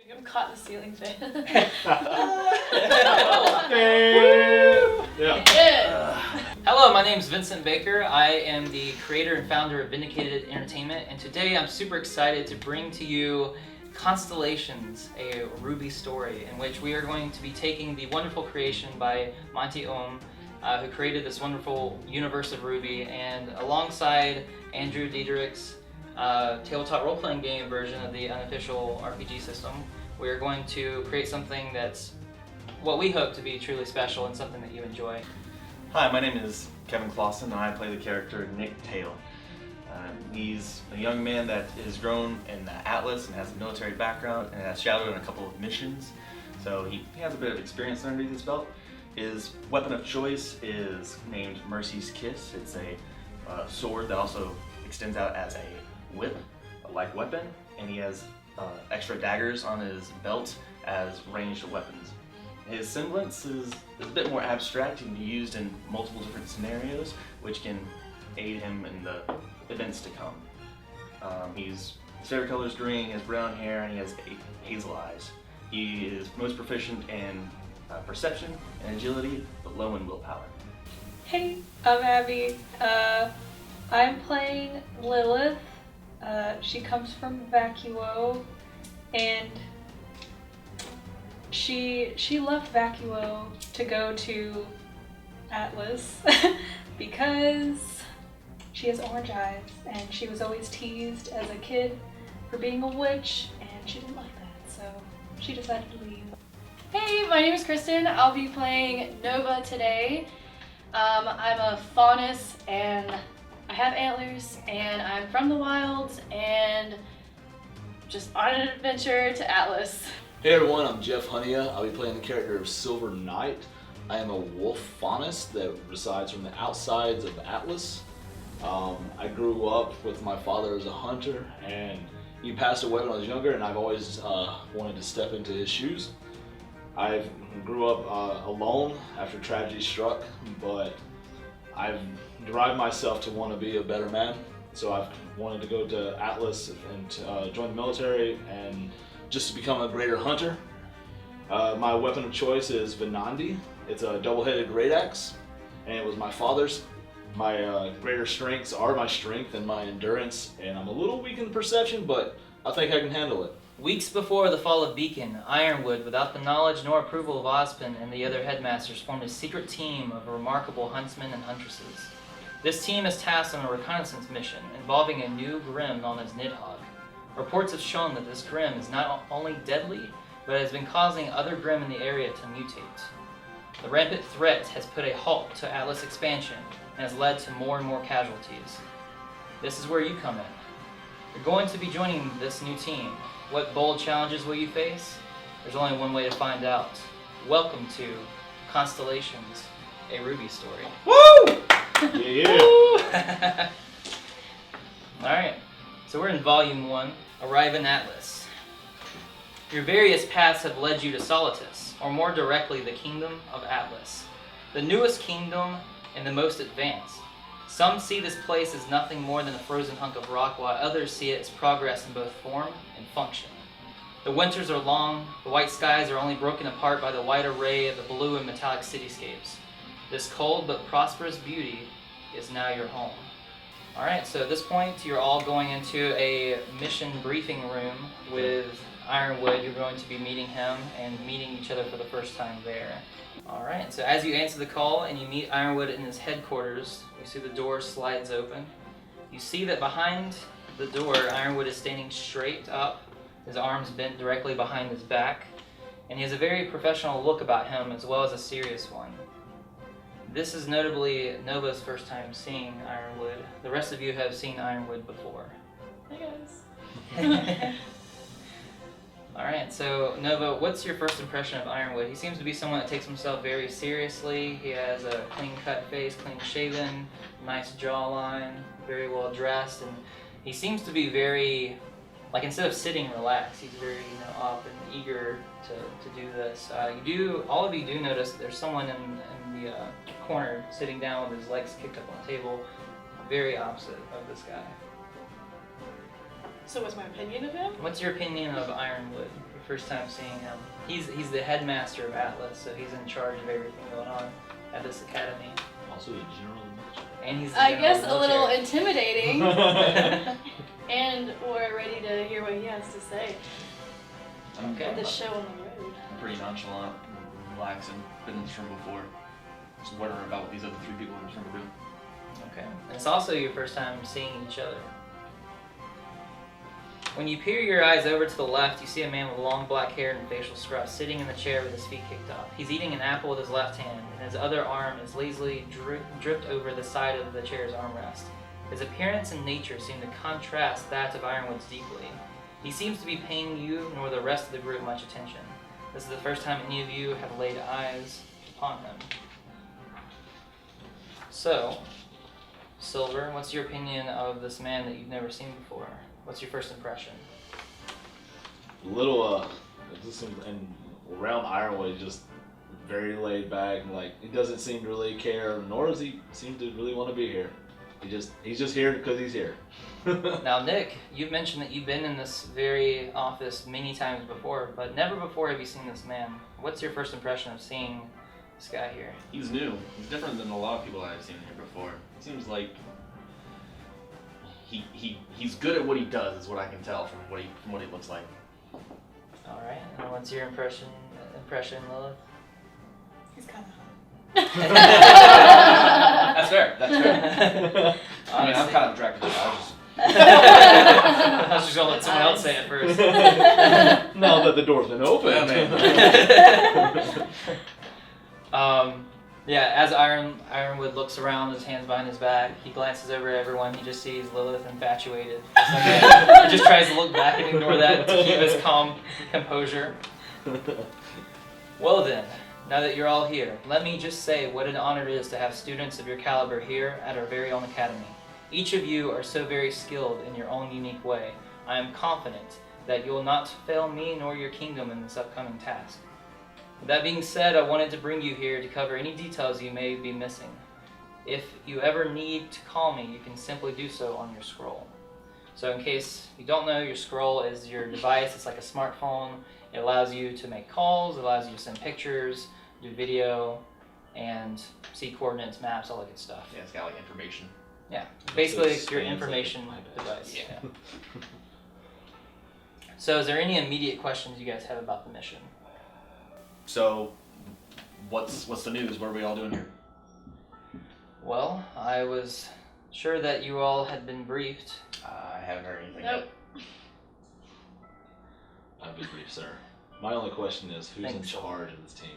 I'm caught in the ceiling fan. Hello, my name is Vincent Baker. I am the creator and founder of Vindicated Entertainment, and today I'm super excited to bring to you Constellations, a RWBY story, in which we are going to be taking the wonderful creation by Monty Ohm, who created this wonderful universe of RWBY, and alongside Andrew Diederich's tabletop role-playing game version of the unofficial RPG system, we are going to create something that's what we hope to be truly special and something that you enjoy. Hi, my name is Kevin Claussen, and I play the character Nick Tail. He's a young man that has grown in Atlas and has a military background and has shadowed in a couple of missions, so he has a bit of experience underneath his belt. His weapon of choice is named Mercy's Kiss. It's a sword that also extends out as a whip, a light weapon, and he has extra daggers on his belt as ranged weapons. His semblance is a bit more abstract. He can be used in multiple different scenarios, which can aid him in the events to come. His favorite color is green, he has brown hair, and he has hazel eyes. He is most proficient in perception and agility, but low in willpower. Hey, I'm Abby. I'm playing Lilith. She comes from Vacuo, and she left Vacuo to go to Atlas because she has orange eyes, and she was always teased as a kid for being a witch, and she didn't like that, so she decided to leave. Hey, my name is Kristin. I'll be playing Nova today. I'm a faunus, and I have antlers, and I'm from the wilds, and just on an adventure to Atlas. Hey everyone, I'm Honea. I'll be playing the character of Silver Knight. I am a wolf faunus that resides from the outsides of Atlas. I grew up with my father as a hunter, and he passed away when I was younger, and I've always wanted to step into his shoes. I grew up alone after tragedy struck, but I've derived myself to want to be a better man. So I've wanted to go to Atlas and join the military and just to become a greater hunter. My weapon of choice is Vinandi. It's a double-headed great axe, and it was my father's. My greater strengths are my strength and my endurance, and I'm a little weak in perception, but I think I can handle it. Weeks before the fall of Beacon, Ironwood, without the knowledge nor approval of Ozpin and the other headmasters, formed a secret team of remarkable huntsmen and huntresses. This team is tasked on a reconnaissance mission involving a new Grimm known as Nidhogg. Reports have shown that this Grimm is not only deadly, but has been causing other Grimm in the area to mutate. The rampant threat has put a halt to Atlas expansion and has led to more and more casualties. This is where you come in. You're going to be joining this new team. What bold challenges will you face? There's only one way to find out. Welcome to Constellations, a RWBY story. Woo! Yeah. Alright, so we're in Volume 1, Arrive in Atlas. Your various paths have led you to Solitus, or more directly, the Kingdom of Atlas, the newest kingdom and the most advanced. Some see this place as nothing more than a frozen hunk of rock, while others see it as progress in both form and function. The winters are long, the white skies are only broken apart by the wide array of the blue and metallic cityscapes. This cold but prosperous beauty is now your home. Alright, so at this point you're all going into a mission briefing room with Ironwood. You're going to be meeting him and meeting each other for the first time there. Alright, so as you answer the call and you meet Ironwood in his headquarters, you see the door slides open. You see that behind the door, Ironwood is standing straight up, his arms bent directly behind his back, and he has a very professional look about him as well as a serious one. This is notably Nova's first time seeing Ironwood. The rest of you have seen Ironwood before. Hey guys. Alright, so Nova, what's your first impression of Ironwood? He seems to be someone that takes himself very seriously. He has a clean-cut face, clean-shaven, nice jawline, very well dressed, and he seems to be very, like, instead of sitting relaxed, he's very, up and eager to do this. All of you do notice that there's someone in the corner sitting down with his legs kicked up on the table, very opposite of this guy. So what's my opinion of him? What's your opinion of Ironwood? Your first time seeing him. He's the headmaster of Atlas, so he's in charge of everything going on at this academy. Also the general military. And he's the I general guess of a the little military. intimidating. And we're ready to hear what he has to say. Okay. At the show on the road. I'm pretty nonchalant, relaxing, been in this room before. Just wondering about what these other 3 people in this room are doing. Okay. And it's also your first time seeing each other. When you peer your eyes over to the left, you see a man with long black hair and facial scruff sitting in the chair with his feet kicked up. He's eating an apple with his left hand, and his other arm is lazily dripped over the side of the chair's armrest. His appearance and nature seem to contrast that of Ironwood's deeply. He seems to be paying you nor the rest of the group much attention. This is the first time any of you have laid eyes upon him. So, Silver, what's your opinion of this man that you've never seen before? What's your first impression? And around Ironwood, just very laid back, like he doesn't seem to really care, nor does he seem to really want to be here. He's just here because he's here. Now, Nick, you've mentioned that you've been in this very office many times before, but never before have you seen this man. What's your first impression of seeing this guy here? He's new. He's different than a lot of people I've seen here before. Seems like he's good at what he does, is what I can tell from what he looks like. All right. And what's your impression, Lilith? He's kind of hot. That's fair. That's fair. I mean, I'm kind of attracted to it. I was just gonna let someone else say it first. Now that the door's been opened. Yeah, as Ironwood looks around, his hands behind his back, he glances over at everyone. He just sees Lilith infatuated. He just tries to look back and ignore that to keep his calm composure. Well then, now that you're all here, let me just say what an honor it is to have students of your caliber here at our very own academy. Each of you are so very skilled in your own unique way. I am confident that you will not fail me nor your kingdom in this upcoming task. With that being said, I wanted to bring you here to cover any details you may be missing. If you ever need to call me, you can simply do so on your scroll. So in case you don't know, your scroll is your device. It's like a smartphone. It allows you to make calls, it allows you to send pictures, do video, and see coordinates, maps, all that good stuff. Yeah, it's got like information. Yeah, basically it's your Spans information like iPads. device. Yeah. So is there any immediate questions you guys have about the mission? So, what's the news? What are we all doing here? Well, I was sure that you all had been briefed. I haven't heard anything Nope. yet. I've been brief, sir. My only question is, who's in Thanks. charge of this team?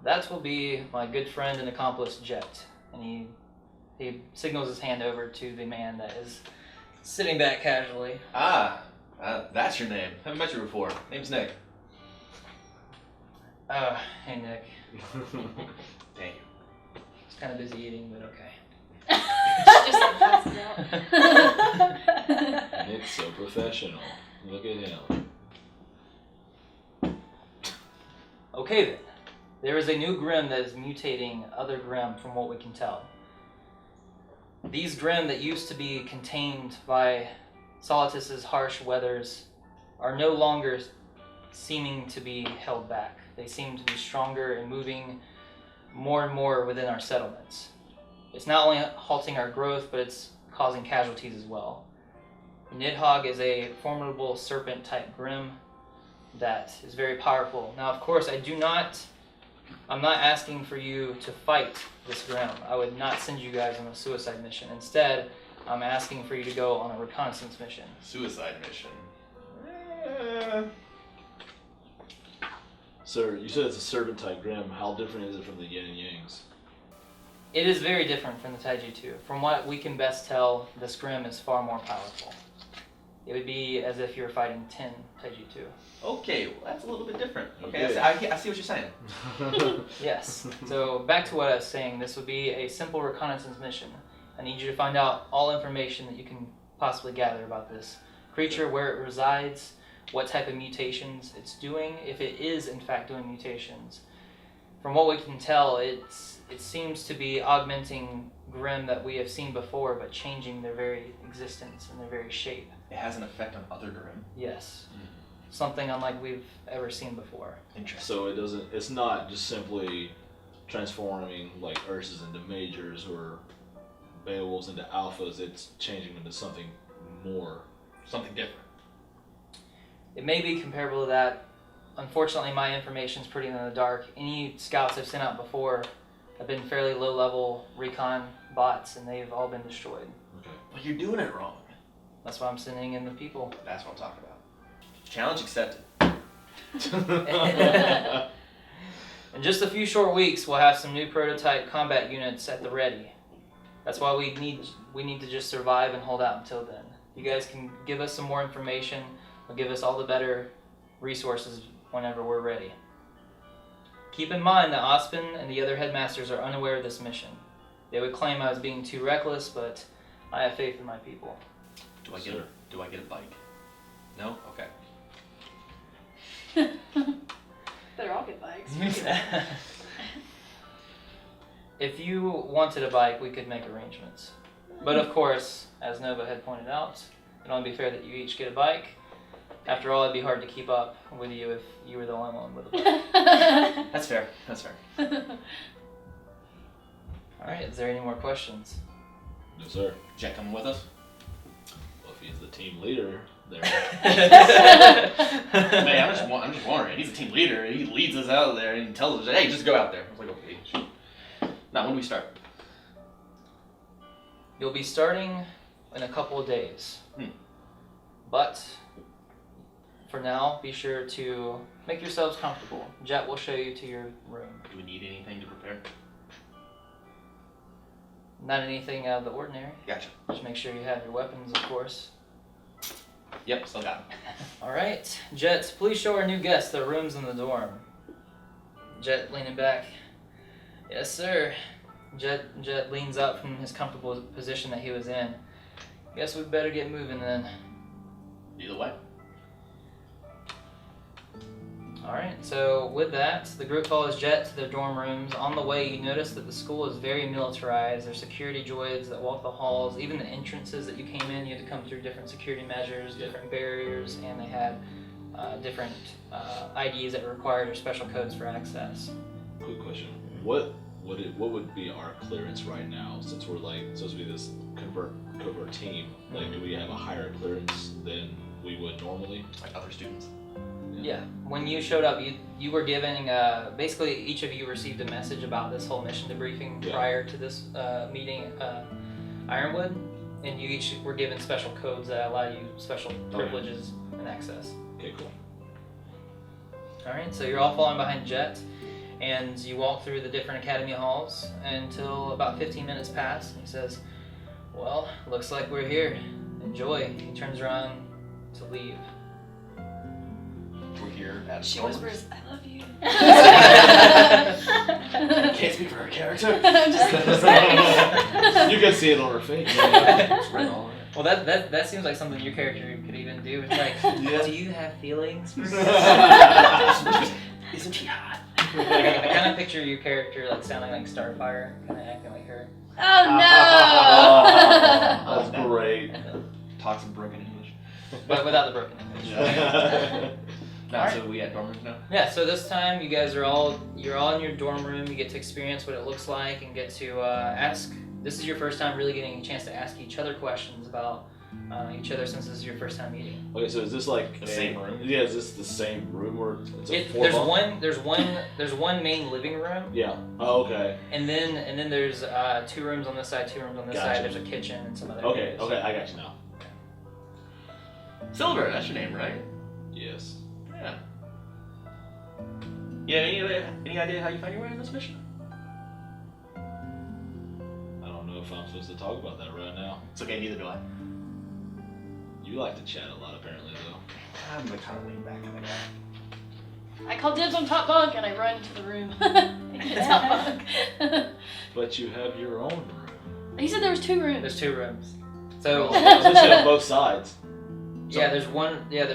That will be my good friend and accomplice, Jet. And he signals his hand over to the man that is sitting back casually. That's your name. Haven't met you before. Name's Nick. Hey Nick. Thank you. Just kind of busy eating, but okay. Just like passes out. Nick's so professional. Look at him. Okay then. There is a new Grimm that is mutating other Grimm from what we can tell. These Grimm that used to be contained by Solitus's harsh weathers are no longer seeming to be held back. They seem to be stronger and moving more and more within our settlements. It's not only halting our growth, but it's causing casualties as well. Nidhogg is a formidable serpent-type Grimm that is very powerful. Now, of course, I'm not asking for you to fight this Grimm. I would not send you guys on a suicide mission. Instead, I'm asking for you to go on a reconnaissance mission. Suicide mission. Sir, you said it's a serpent-type Grimm. How different is it from the yin and yangs? It is very different from the Taiji 2. From what we can best tell, this Grimm is far more powerful. It would be as if you were fighting 10 Taiji 2. Okay, well, that's a little bit different. Okay, Okay. I see what you're saying. Yes. So back to what I was saying, this would be a simple reconnaissance mission. I need you to find out all information that you can possibly gather about this creature, where it resides, what type of mutations it's doing, if it is in fact doing mutations. From what we can tell, it seems to be augmenting Grimm that we have seen before, but changing their very existence and their very shape. It has an effect on other Grimm. Yes. Something unlike we've ever seen before. Interesting. So it's not just simply transforming like Urses into majors or Beowulfs into alphas, it's changing into something more. Something different. It may be comparable to that. Unfortunately, my information's pretty in the dark. Any scouts I've sent out before have been fairly low-level recon bots, and they've all been destroyed. Okay. But you're doing it wrong. That's why I'm sending in the people. That's what I'm talking about. Challenge accepted. In just a few short weeks, we'll have some new prototype combat units at the ready. That's why we need to just survive and hold out until then. You guys can give us some more information. Or give us all the better resources whenever we're ready. Keep in mind that Ospen and the other headmasters are unaware of this mission. They would claim I was being too reckless, but I have faith in my people. Do I get a bike? No? Okay. Better all get bikes. If you wanted a bike, we could make arrangements. But of course, as Nova had pointed out, it'd only be fair that you each get a bike. After all, it'd be hard to keep up with you if you were the only one with a bike. That's fair. That's fair. Alright, is there any more questions? No, sir. Jack coming with us? Well, if he's the team leader, there. Man, I'm just wondering. He's a team leader. He leads us out there and he tells us, hey, just go out there. I was like, okay. Now, when do we start? You'll be starting in a couple of days. But for now, be sure to make yourselves comfortable. Jet will show you to your room. Do we need anything to prepare? Not anything out of the ordinary. Gotcha. Just make sure you have your weapons, of course. Yep, still got him. Alright, Jet, please show our new guests their rooms in the dorm. Jet leaning back. Yes, sir. Jet leans up from his comfortable position that he was in. Guess we'd better get moving then. Either way. Alright, so with that, the group follows Jet to their dorm rooms. On the way, you notice that the school is very militarized. There's security droids that walk the halls. Even the entrances that you came in, you had to come through different security measures, different barriers, and they had different IDs that required or special codes for access. Quick question. What would be our clearance right now, since we're like supposed to be this covert team? Like, do we have a higher clearance than we would normally? Like other students. Yeah, when you showed up, you were given, basically each of you received a message about this whole mission debriefing prior to this meeting at Ironwood, and you each were given special codes that allow you special privileges and access. Okay, cool. Alright, so you're all following behind Jet, and you walk through the different academy halls until about 15 minutes pass, and he says, well, looks like we're here. Enjoy. He turns around to leave. We're here at She Stormers. whispers, I love you. Can't speak for her character. You can see it on her face. It's right on it. Well, that seems like something your character could even do. It's like, do you have feelings? Isn't she hot? I kind of picture your character like sounding like Starfire, kind of acting like her. Oh no! That's great. Talks in broken English. But without the broken English. Now, so we at dorm rooms now? Yeah, so this time you guys are all in your dorm room. You get to experience what it looks like and get to ask. This is your first time really getting a chance to ask each other questions about each other since this is your first time meeting. Okay, so is this like The same room? Yeah, is this the same room or it's a There's 4-bunk? there's one main living room, Yeah. Oh, okay. and then there's 2 rooms on this side, 2 rooms on this Gotcha. side. There's a kitchen and some other. Okay. areas. Okay, I got you now. Silver, that's your name, right? Yes. Yeah. Yeah, any idea how you found your way on this mission? I don't know if I'm supposed to talk about that right now. It's okay, neither do I. You like to chat a lot, apparently, though. I'm gonna kind of lean back in the back. I call dibs on top bunk and I run into the room. Top bunk. But you have your own room. He said there was 2 rooms. There's 2 rooms. So Especially on both sides. yeah, there's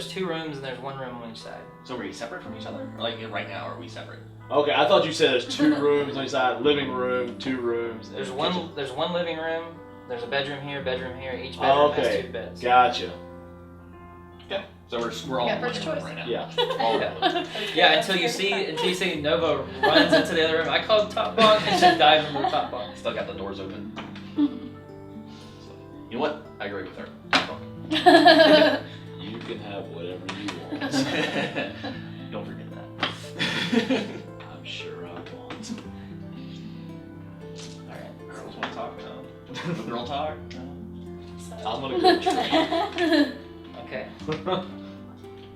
2 rooms and there's 1 room on each side. So are we separate from each other? Or like right now, are we separate? Okay, I thought you said there's 2 rooms on each side, living room, 2 rooms. There's and one. kitchen. There's one living room. There's a bedroom here. Each bedroom has Okay, 2 beds. gotcha. Okay. So we're all Yeah, in the first living room choice. right now. Yeah. All Yeah. in the living room. Yeah, until you see Nova runs into the other room. I called top bunk and she dives into the top bunk. Still got the doors open. So, you know what? I agree with her. You can have whatever you want. Don't forget that. I'm sure I won't. Alright. Girls want to talk now. The girl talk. I'm gonna go train. Okay.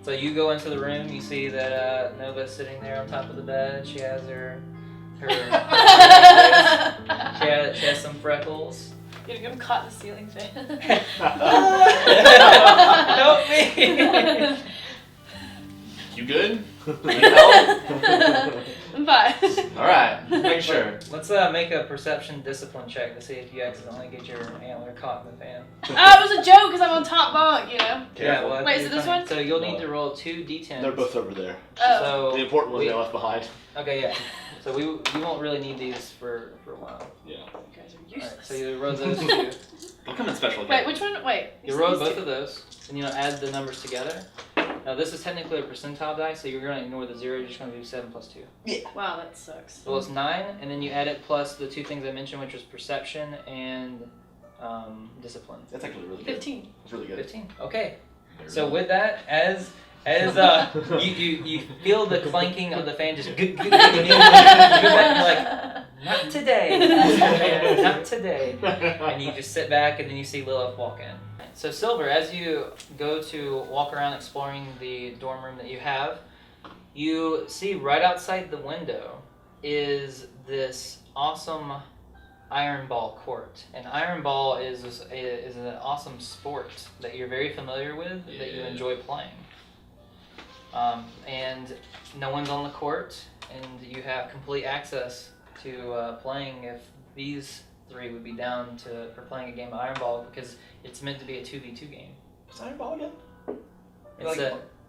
So you go into the room. You see that Nova's sitting there on top of the bed. She has her she has some freckles. I'm caught in the ceiling fan. Help me! You good? Need help? I'm fine. All right. Make sure. Let's make a perception discipline check to see if you accidentally get your antler caught in the fan. Oh, it was a joke because I'm on top bunk, you know? Yeah, well, Wait, you're so this fine. one? So you'll need to roll 2 d10s. They're both over there. Oh. The important ones they left behind. Okay, yeah. So we won't really need these for a while. Yeah. You guys are Alright, useless. so you roll those 2. They'll come in special. Wait, which one? Wait. You roll both of those, and you add the numbers together. Now this is technically a percentile die, so you're going to ignore the 0. You're just going to do 7 plus 2. Wow, that sucks. Well, it's 9, and then you add it plus the 2 things I mentioned, which was perception and discipline. That's actually really good. 15. It's really good. 15. Okay. Very So good. with that, as you feel the clanking of the fan just you go back and you're like, not today, not today, and you just sit back and then you see Lilith walk in. So Silver, as you go to walk around exploring the dorm room that you have, you see right outside the window is this awesome iron ball court. And iron ball is an awesome sport that you're very familiar with, that you Yeah. enjoy playing. And no one's on the court, and you have complete access to playing if these 3 would be down for playing a game of iron ball, because it's meant to be a 2v2 game. What's iron ball again?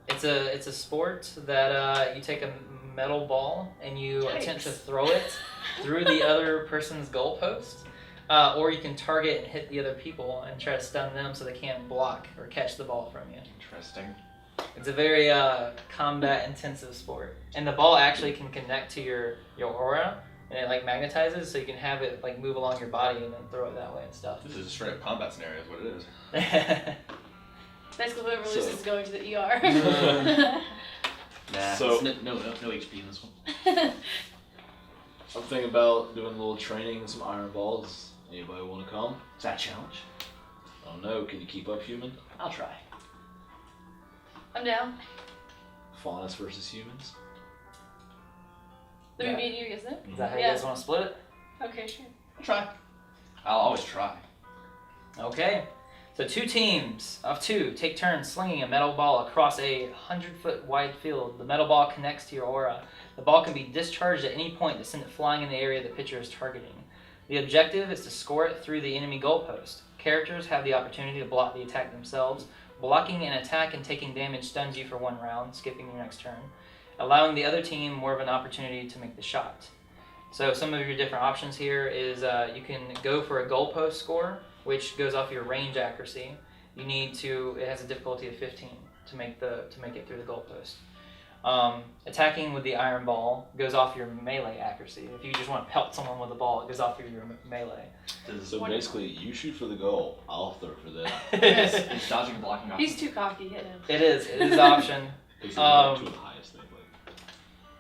It's a sport that you take a metal ball and you attempt to throw it through the other person's goalpost, or you can target and hit the other people and try to stun them so they can't block or catch the ball from you. Interesting. It's a very combat intensive sport, and the ball actually can connect to your aura, and it like magnetizes, so you can have it like move along your body and then throw it that way and stuff. This is a straight up combat scenario, is what it is. Basically, whoever loses is going to the ER. Nah. So- no HP in this one. I'm thinking about doing a little training and some iron balls. Anybody want to come? Is that a challenge? I don't know. Can you keep up, human? I'll try. I'm down. Faunus versus humans. Let me be you, isn't it? Is that how you Yeah. guys want to split it? Okay, sure. I'll try. I'll always try. Okay. So 2 teams of 2 take turns slinging a metal ball across a 100-foot wide field. The metal ball connects to your aura. The ball can be discharged at any point to send it flying in the area the pitcher is targeting. The objective is to score it through the enemy goalpost. Characters have the opportunity to block the attack themselves. Blocking an attack and taking damage stuns you for 1 round, skipping your next turn, allowing the other team more of an opportunity to make the shot. So some of your different options here is you can go for a goalpost score, which goes off your range accuracy. It has a difficulty of 15 to make it through the goalpost. Attacking with the iron ball goes off your melee accuracy. If you just want to pelt someone with a ball, it goes off your melee. So basically, you shoot for the goal. I'll throw for that. It's dodging and blocking off. He's too cocky, hit him. It is option. Because you're not to the highest thing.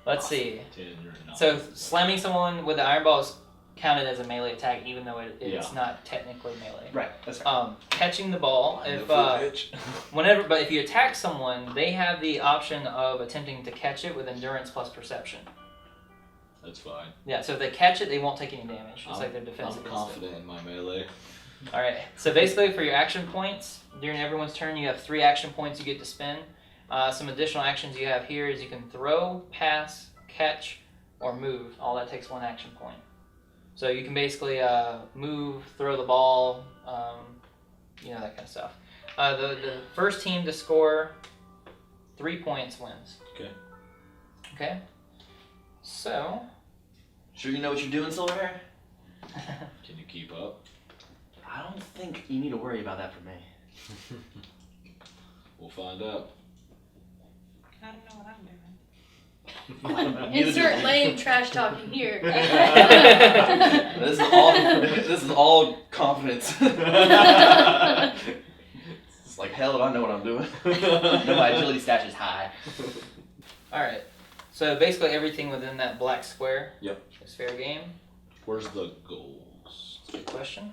Like, Let's see. 10, you're not. So slamming someone with the iron ball is counted as a melee attack, even though it's Yeah. not technically melee. Right, that's right. Catching the ball, but if you attack someone, they have the option of attempting to catch it with endurance plus perception. That's fine. Yeah, so if they catch it, they won't take any damage. It's like their defense I'm against confident in my melee. it. All right. So basically, for your action points, during everyone's turn, you have 3 action points you get to spend. Some additional actions you have here is you can throw, pass, catch, or move. All that takes 1 action point. So you can basically move, throw the ball, that kind of stuff. The first team to score 3 points wins. Okay. Okay. So. Sure you know what you're doing, Silverhair? Can you keep up? I don't think you need to worry about that for me. We'll find out. I don't know what I'm doing. Insert lame trash talking here. This is all confidence. It's like, hell if I know what I'm doing. No, my agility stat is high. Alright. So basically everything within that black square is fair game. Where's the goals? Good question.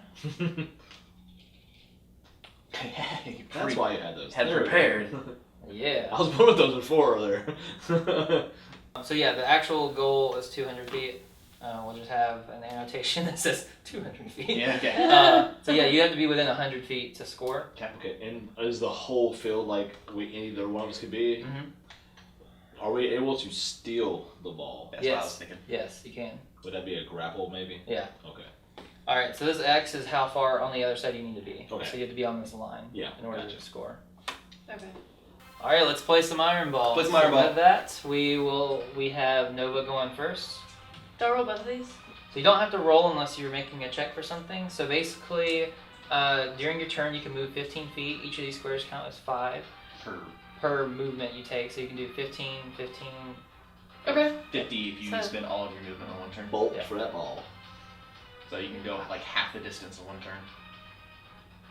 That's why you had those. Had There we prepared. go. Yeah. I was putting those before there. So yeah, the actual goal is 200 feet. We'll just have an annotation that says 200 feet. Yeah, okay. So yeah, you have to be within 100 feet to score. Okay, and is the whole field like either one of us could be? Mm-hmm. Are we able to steal the ball? That's what I was thinking. Yes, you can. Would that be a grapple maybe? Yeah. Okay. Alright, so this X is how far on the other side you need to be. Okay. So you have to be on this line in order gotcha. to score. Okay. Alright, let's play some iron balls. Play some iron ball. With that, we have Nova going first. Do I roll both of these? So you don't have to roll unless you're making a check for something. So basically, during your turn you can move 15 feet. Each of these squares count as 5 per movement you take. So you can do 15, 15. Okay. 50 if you spend all of your movement on one turn. Bolt for that ball. So you can go like half the distance in one turn.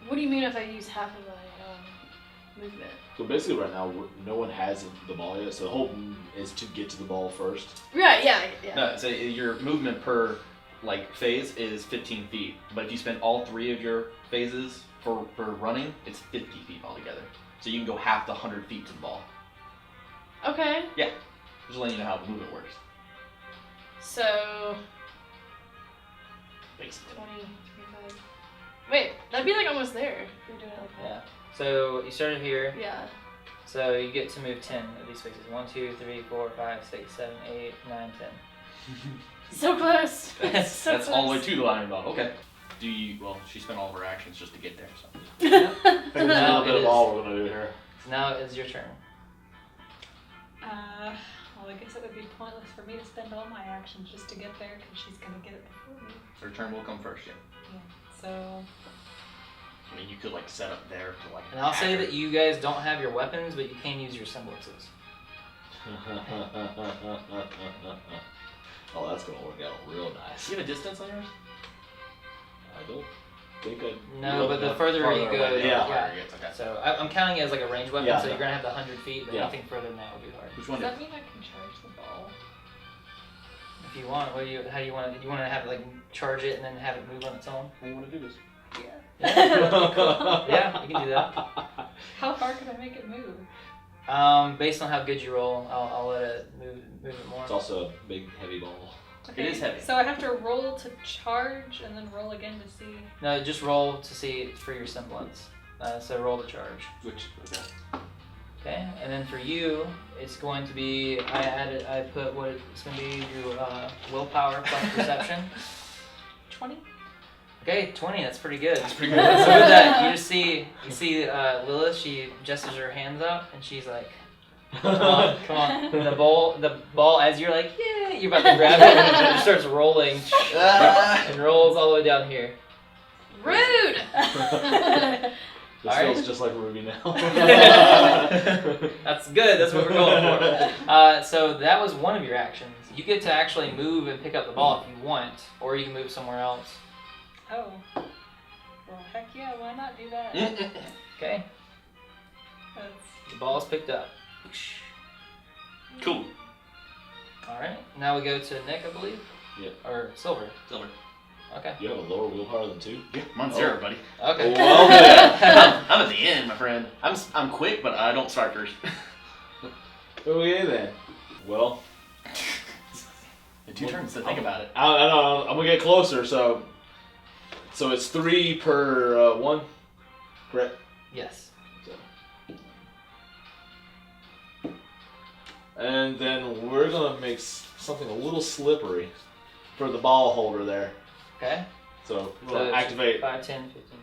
What do you mean if I use half of my movement? So basically right now, no one has the ball yet, so the whole is to get to the ball first. Right, yeah. No, so your movement per phase is 15 feet, but if you spend all 3 of your phases for running, it's 50 feet altogether. So you can go half the 100 feet to the ball. Okay. Yeah, just letting you know how the movement works. So, Basically. 20, 25. Wait, that'd be like almost there if you're doing it like Yeah. that. So you started here. Yeah. So you get to move 10 of these spaces. 1, 2, 3, 4, 5, 6, 7, 8, 9, 10. So close. That's So all the way close. to the iron ball. Okay. Well, she spent all of her actions just to get there, so. There's a Now little bit it of is- ball we're gonna do here. So now it's your turn. Well, I guess it would be pointless for me to spend all my actions just to get there because she's gonna get it before me. Her turn will come first, yeah. Yeah. So. I mean, you could set up there to And I'll say that you guys don't have your weapons, but you can use your semblances. Oh, that's gonna work out real nice. Do you have a distance on yours? I don't think I. No, but the further you go, away. yeah. Okay. So I'm counting it as like a ranged weapon, Yeah. so you're gonna have the 100 feet, but Yeah. anything further than that would be hard. Which Does one? that mean I can charge the ball? If you want, how do you want to? You want to have it charge it and then have it move on its own? How do you want to do this? Yeah. Yeah, you can do that. How far could I make it move? Based on how good you roll, I'll let it move it more. It's also a big, heavy ball. Okay. It is heavy. So I have to roll to charge and then roll again to see. No, just roll to see for your semblance. So roll to charge. Okay. Okay, and then for you, it's going to be I put what it's going to be your willpower plus perception. 20? Okay, 20. That's pretty good. That's pretty So good. with that, you see Lilith. She gestures her hands up and she's like, "Come on, come on!" And the ball, as you're like, "Yeah," you're about to grab it, and it starts rolling and rolls all the way down here. Rude! This Alright. feels just like RWBY now. That's good. That's what we're going for. So that was one of your actions. You get to actually move and pick up the ball if you want, or you can move somewhere else. Oh. Well, heck yeah, why not do that? Okay, That's... the ball is picked up. Cool. All right, now we go to Nick, I believe. Yeah. Or Silver. Silver. Okay. You have a lower willpower than 2? Yeah, mine's 0, buddy. Okay. Well, then. I'm at the end, my friend. I'm quick, but I don't start first. Okay then. Well, In 2 turns to think about it. I know. I'm gonna get closer. So it's 3 per 1, correct? Yes. So. And then we're gonna make something a little slippery for the ball holder there. Okay. So we'll So it's activate. 5, 10, 15, 20.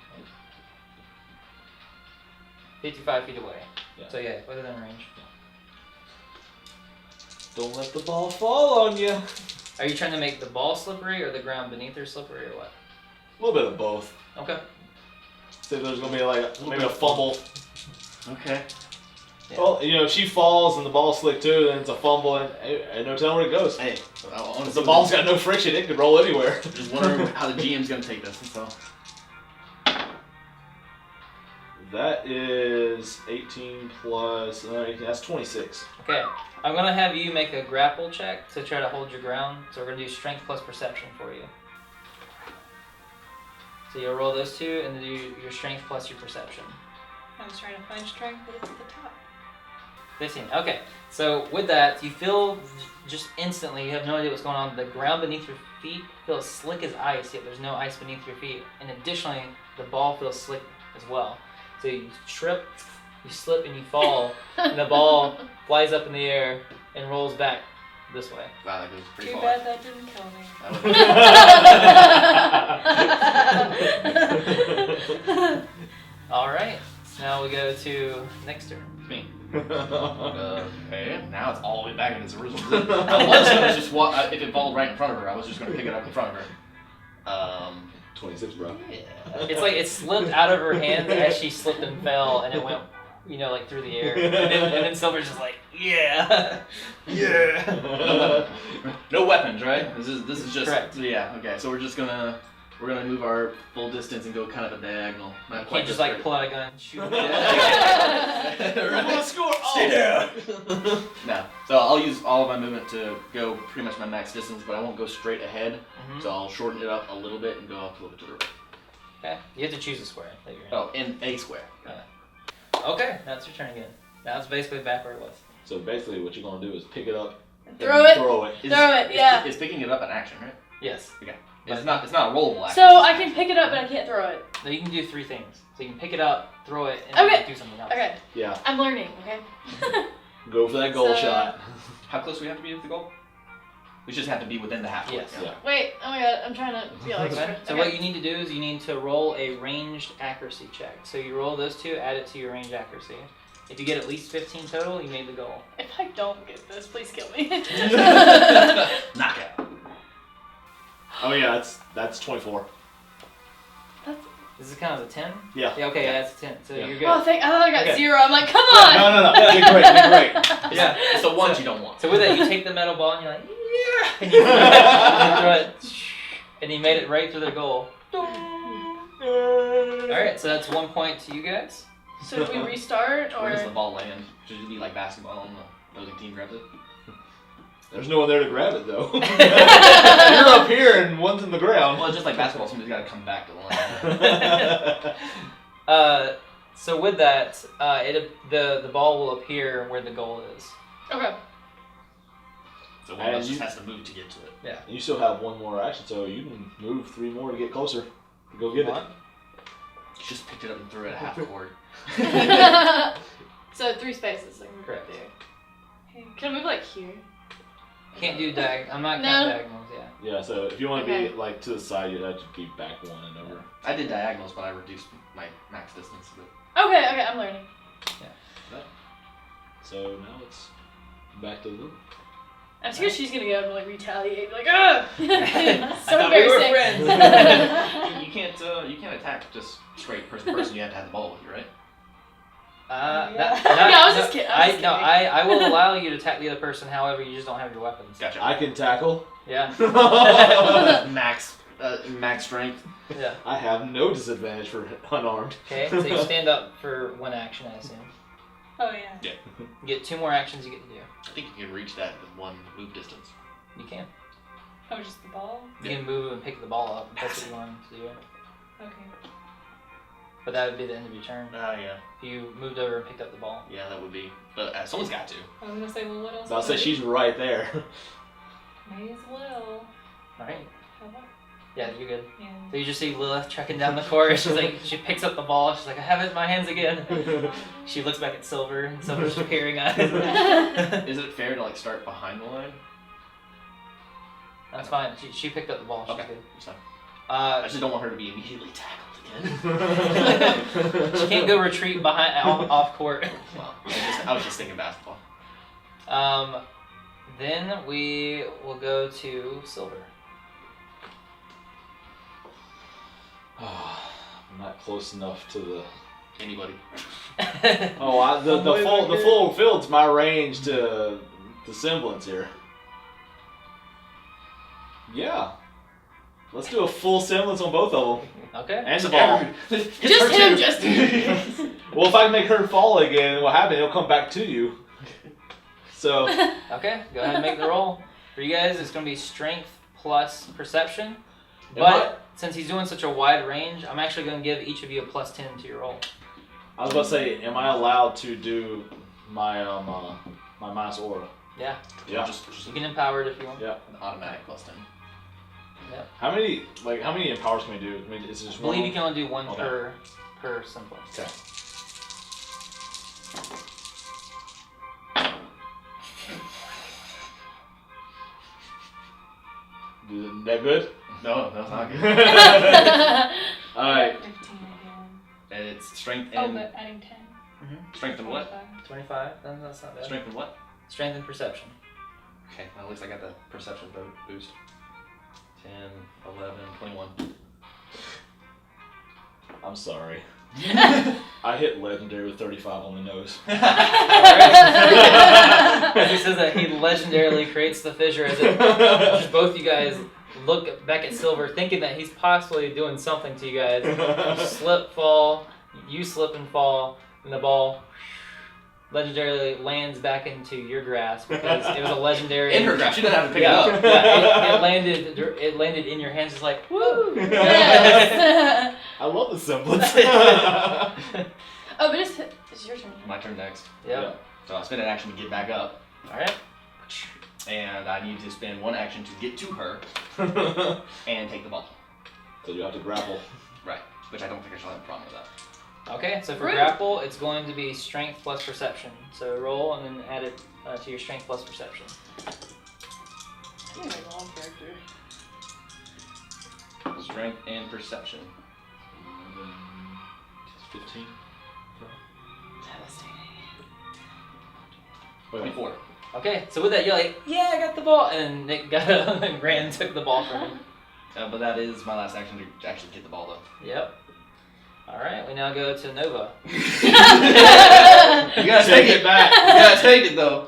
55 feet away. Yeah. So yeah, within range. Don't let the ball fall on you. Are you trying to make the ball slippery or the ground beneath her slippery or what? A little bit of both. Okay. So there's gonna be like maybe a fumble. Okay. Yeah. Well, you know, if she falls and the ball's slick too, then it's a fumble and no telling where it goes. Hey, If the ball's got no friction, it could roll anywhere. Just wondering how the GM's gonna take this. So. That is 18 plus 18, that's 26. Okay. I'm gonna have you make a grapple check to try to hold your ground. So we're gonna do strength plus perception for you. So you'll roll those two and then do your strength plus your perception. I was trying to find strength, but it's at the top. 15. Okay. So with that, you feel just instantly, you have no idea what's going on. The ground beneath your feet feels slick as ice, yet there's no ice beneath your feet. And additionally, the ball feels slick as well. So you trip, you slip, and you fall, and the ball flies up in the air and rolls back this way. Wow, that goes pretty Too far. bad that didn't kill me. All right. Now we go to next turn. Me. Okay, now it's all the way back in its original position. I was gonna just walk, if it fell right in front of her, I was just gonna pick it up in front of her. 26, bro. Yeah. It's like it slipped out of her hand as she slipped and fell, and it went, you know, like through the air. And then Silver's just like, yeah, yeah. No weapons, right? This is just Correct. Yeah. Okay, so we're gonna move our full distance and go kind of a diagonal. Not You quite can't just like pull out a gun and shoot. Right. Score! Stay down. No. So I'll use all of my movement to go pretty much my max distance, but I won't go straight ahead. Mhm. So I'll shorten it up a little bit and go up a little bit to the right. Okay. You have to choose a square that you're in. Oh, in a square. Okay, that's your turn again. That's basically back where it was. So basically what you're going to do is pick it up Throw and it. throw it. Throw it, yeah. Is picking it up an action, right? Yes. Okay. It's not a rollable action. So I can pick it up, but I can't throw it. No, you can do three things. So you can pick it up, throw it, and Okay. then do something else. Okay, Yeah, I'm learning, okay? go for that goal So- shot. How close do we have to be to the goal? We just have to be within the half court. Yes. Yeah. Wait, oh my god, I'm trying to feel Okay. extra. So what you need to do is you need to roll a ranged accuracy check. So you roll those two, add it to your range accuracy. If you get at least 15 total, you made the goal. If I don't get this, please kill me. Knockout. Oh yeah, that's 24. This is kind of a 10? Yeah. Yeah, okay, yeah, that's a 10. So Yeah. you're good. Oh, I thought I got Okay. 0. I'm like, come on! No. You're great. Yeah. It's the ones you don't want. So with that, you take the metal ball and you're like, yeah! And you throw it, and you made it right through the goal. Alright, so that's 1 point to you guys. So do we restart, or? Where does the ball land? Should it be like basketball and the opposing team grabs it? There's no one there to grab it though. You're up here and one's in the ground. Well, it's just like basketball, somebody's got to come back to the line. So with that, the ball will appear where the goal is. Okay. So one of us just has to move to get to it. Yeah. You still have one more action, so you can move 3 more to get closer. Go get it. One. You just picked it up and threw it at half court. So 3 spaces. I can move Correct. right there. Can I move like here? Can't do I'm not No. counting diagonals, yeah. Yeah, so if you want to Okay. be like to the side, you'd have to be back 1 and over. I did diagonals, but I reduced my max distance a bit. Okay, I'm learning. So now it's back to the loop. I'm scared she's gonna go up and like retaliate, like, ugh! So thought we were embarrassing. You can't attack just straight person to person. You have to have the ball with you, right? No, I was just kidding. I was just kidding. I will allow you to attack the other person, however, you just don't have your weapons. Gotcha. I can tackle. Yeah. max strength. Yeah. I have no disadvantage for unarmed. Okay, so you stand up for 1 action, I assume. Oh yeah. You get 2 more actions you get to do. I think you can reach that with 1 move distance. You can. Oh, just the ball? You can move and pick the ball up if that's what you want to do. Okay. But that would be the end of your turn. Yeah. If you moved over and picked up the ball. Yeah, that would be. But someone's got to. I was gonna say, well, what else? I'll say she's right there. May as well. Alright. How about? Yeah, you're good. Yeah. So you just see Lilith trekking down the court. She's like, she picks up the ball. She's like, I have it in my hands again. She looks back at Silver, and Silver's just peering at it. Is it fair to like start behind the line? That's fine. She picked up the ball. She's Okay. good. That's fine. I Uh, just don't want her to be immediately tackled again. she can't go retreat behind off court. Well, I was just thinking basketball. Then we will go to Silver. I'm not close enough to the. Anybody. Oh, the full field's my range to the semblance here. Yeah. Let's do a full semblance on both of them. Okay. And the ball. Just him. Well, if I make her fall again, what happened? It'll come back to you. So. Okay, go ahead and make the roll. For you guys, it's going to be strength plus perception. But since he's doing such a wide range, I'm actually going to give each of you a +10 to your roll. I was about to say, am I allowed to do my my mass aura? Yeah. Yeah. You can empower it if you want. Yeah. An automatic +10. Yep. How many empowers can we do? I mean, is it just I believe one? you can only do one Okay. per semblance. Okay. Is that good? No, that's not good. Alright. 15 again. And it's strength Oh, and but adding 10. strength and what? 25? Then that's not bad. Strength and what? Strength and perception. Okay, well, at least I got the perception boost. 10, 11, 21. I'm sorry. I hit legendary with 35 on the nose. As he says that, he legendarily creates the fissure as both you guys look back at Silver, thinking that he's possibly doing something to you guys. You slip, fall, you slip and fall, and the ball legendarily lands back into your grasp because it was a legendary. In her grasp, she didn't have to pick it up. Yeah, it landed in your hands, just like woo. Yes. I love the semblance. Oh, but it's your turn. My turn next. Yep. So I spend an action to get back up, All right. and I need to spend one action to get to her and take the ball. So you have to grapple. Right. Which I don't think I shall have a problem with that. Okay, so for Rude. grapple, it's going to be strength plus perception. So roll and then add it to your strength plus perception. I think I'm a wrong character. Strength and perception. 15. Devastating. Wait, 24. Okay, so with that, you're like, yeah, I got the ball, and then Nick got up and ran and took the ball from him. But that is my last action to actually get the ball, though. Yep. All right, we now go to Nova. You gotta take it back. You gotta take it, though.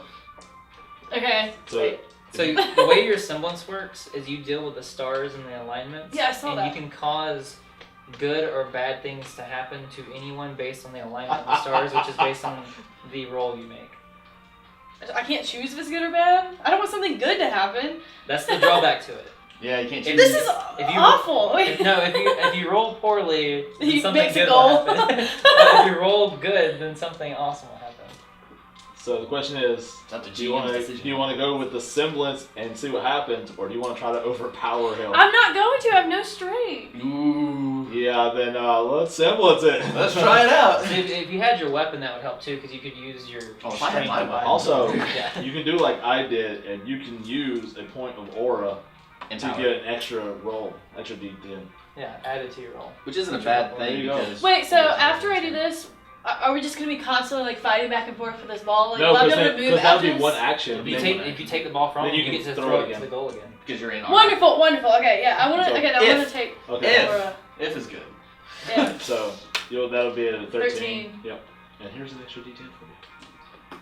Okay. So- Wait. So the way your semblance works is you deal with the stars and the alignments. Yeah, I saw and that. you can cause good or bad things to happen to anyone based on the alignment of the stars, which is based on the roll you make. I can't choose if it's good or bad. I don't want something good to happen. That's the drawback to it. Yeah, you can't If choose. This is if you- awful. If you roll poorly, then He something makes a good goal. will happen. But if you roll good, then something awesome will happen. So the question is, It's up to do you GM's decision. want to go with the semblance and see what happens, or do you want to try to overpower him? I'm not going to. I have no strength. Ooh. Yeah, then let's semblance it. Let's try it out. So if you had your weapon, that would help too, because you could use your Oh, if I had strength my to weapon. bind Also, them. Yeah. you can do like I did, and you can use a point of aura And to power. get an extra roll, extra D10. Yeah, add it to your roll. Which isn't a bad There thing you go. because... Wait, so after I do this, are we just gonna be constantly like fighting back and forth for this ball? Like, No, will I be because able to move that would be after one this? action. If you then- take the ball from then him, you you can get to throw throw it it to again. the goal again. Because you're in armor. Wonderful, wonderful. Okay, yeah, I want to. So Okay, I want to take. Okay. If. Aura. If is good. Yeah. So that'll be a 13. 13. Yep. And here's an extra D10 for you.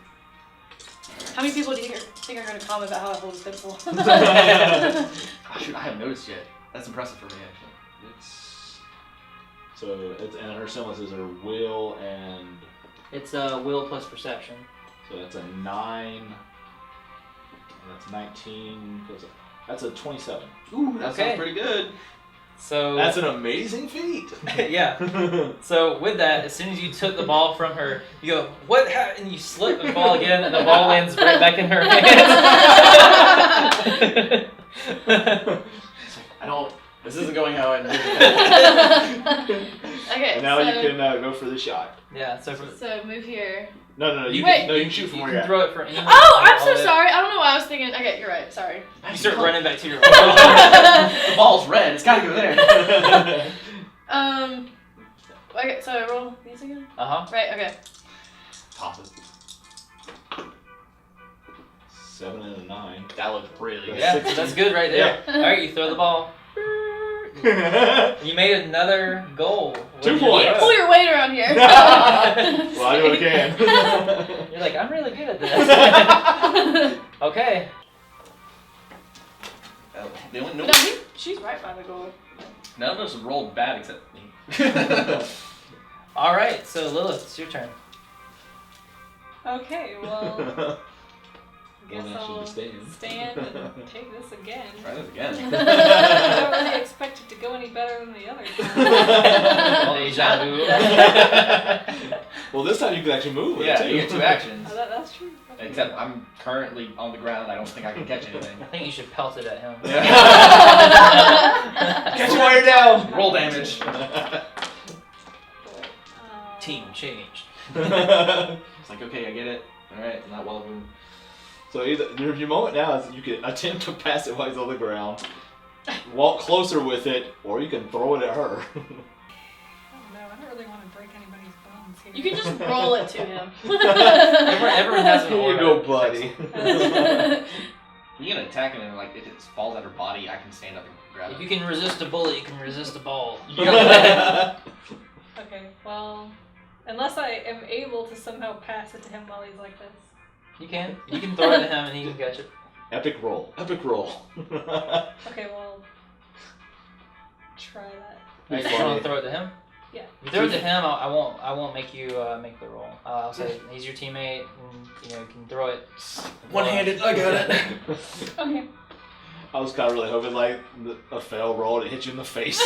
How many people do you think are gonna comment about how I hold a pencil? Oh, shoot, I haven't noticed yet. That's impressive for me, actually. And her semblances are will and It's will plus perception. so that's a 9. And that's 19. That's a 27. Ooh, that Okay. sounds pretty good. So That's an amazing feat. yeah. So with that, as soon as you took the ball from her, you go, what happened? And you slip and fall again, and the ball lands right back in her hands. I don't... This isn't going how I envisioned. Okay. And now so, you can go for the shot. Yeah. So So move here. No, you Wait. can shoot from you where can you're throw at. it for anyone. Oh, I'm so sorry. I don't know why I was thinking. Okay, you're right. Sorry. You start running back to your The ball's red. It's gotta go there. Okay, so I roll these again. Uh huh. Right. Okay. Toss it. 7 and a 9. That looked really good. Yeah, that's good right there. All right, you throw the ball. You made another goal. 2 points. Pull your weight around here. Well, I do what I can. You're like, I'm really good at this. Okay. No, she's right by the goal. None of us rolled bad except me. All right, so Lilith, it's your turn. Okay, well, I guess One action I'll to stand. stand and take this again. Try this again. I don't really expect it to go any better than the other time. Deja vu. Well, this time you can actually move with it Yeah, too. you get 2 actions. Oh, that's true. Okay. Except I'm currently on the ground. I don't think I can catch anything. I think you should pelt it at him. Catch you while you're down. Roll damage. Team changed. It's like, okay, I get it. All right, not well of him. So either your moment now is you can attempt to pass it while he's on the ground, walk closer with it, or you can throw it at her. I don't know. I don't really want to break anybody's bones here. You can just roll it to him. Everyone has an Here you aura. go, buddy. You can attack him and like if it falls at her body, I can stand up and grab If it. you can resist a bullet, you can resist a ball. Okay, well, unless I am able to somehow pass it to him while he's like this. You can. You can throw it at him and he can catch it. Epic roll. Epic roll. Okay, well, try that. Alright, you want to throw it to him? Yeah. If you throw it to him, I won't make you make the roll. I'll say he's your teammate, and you can throw it. One-handed, I got it. Okay. I was kind of really hoping like a fail roll and it hit you in the face.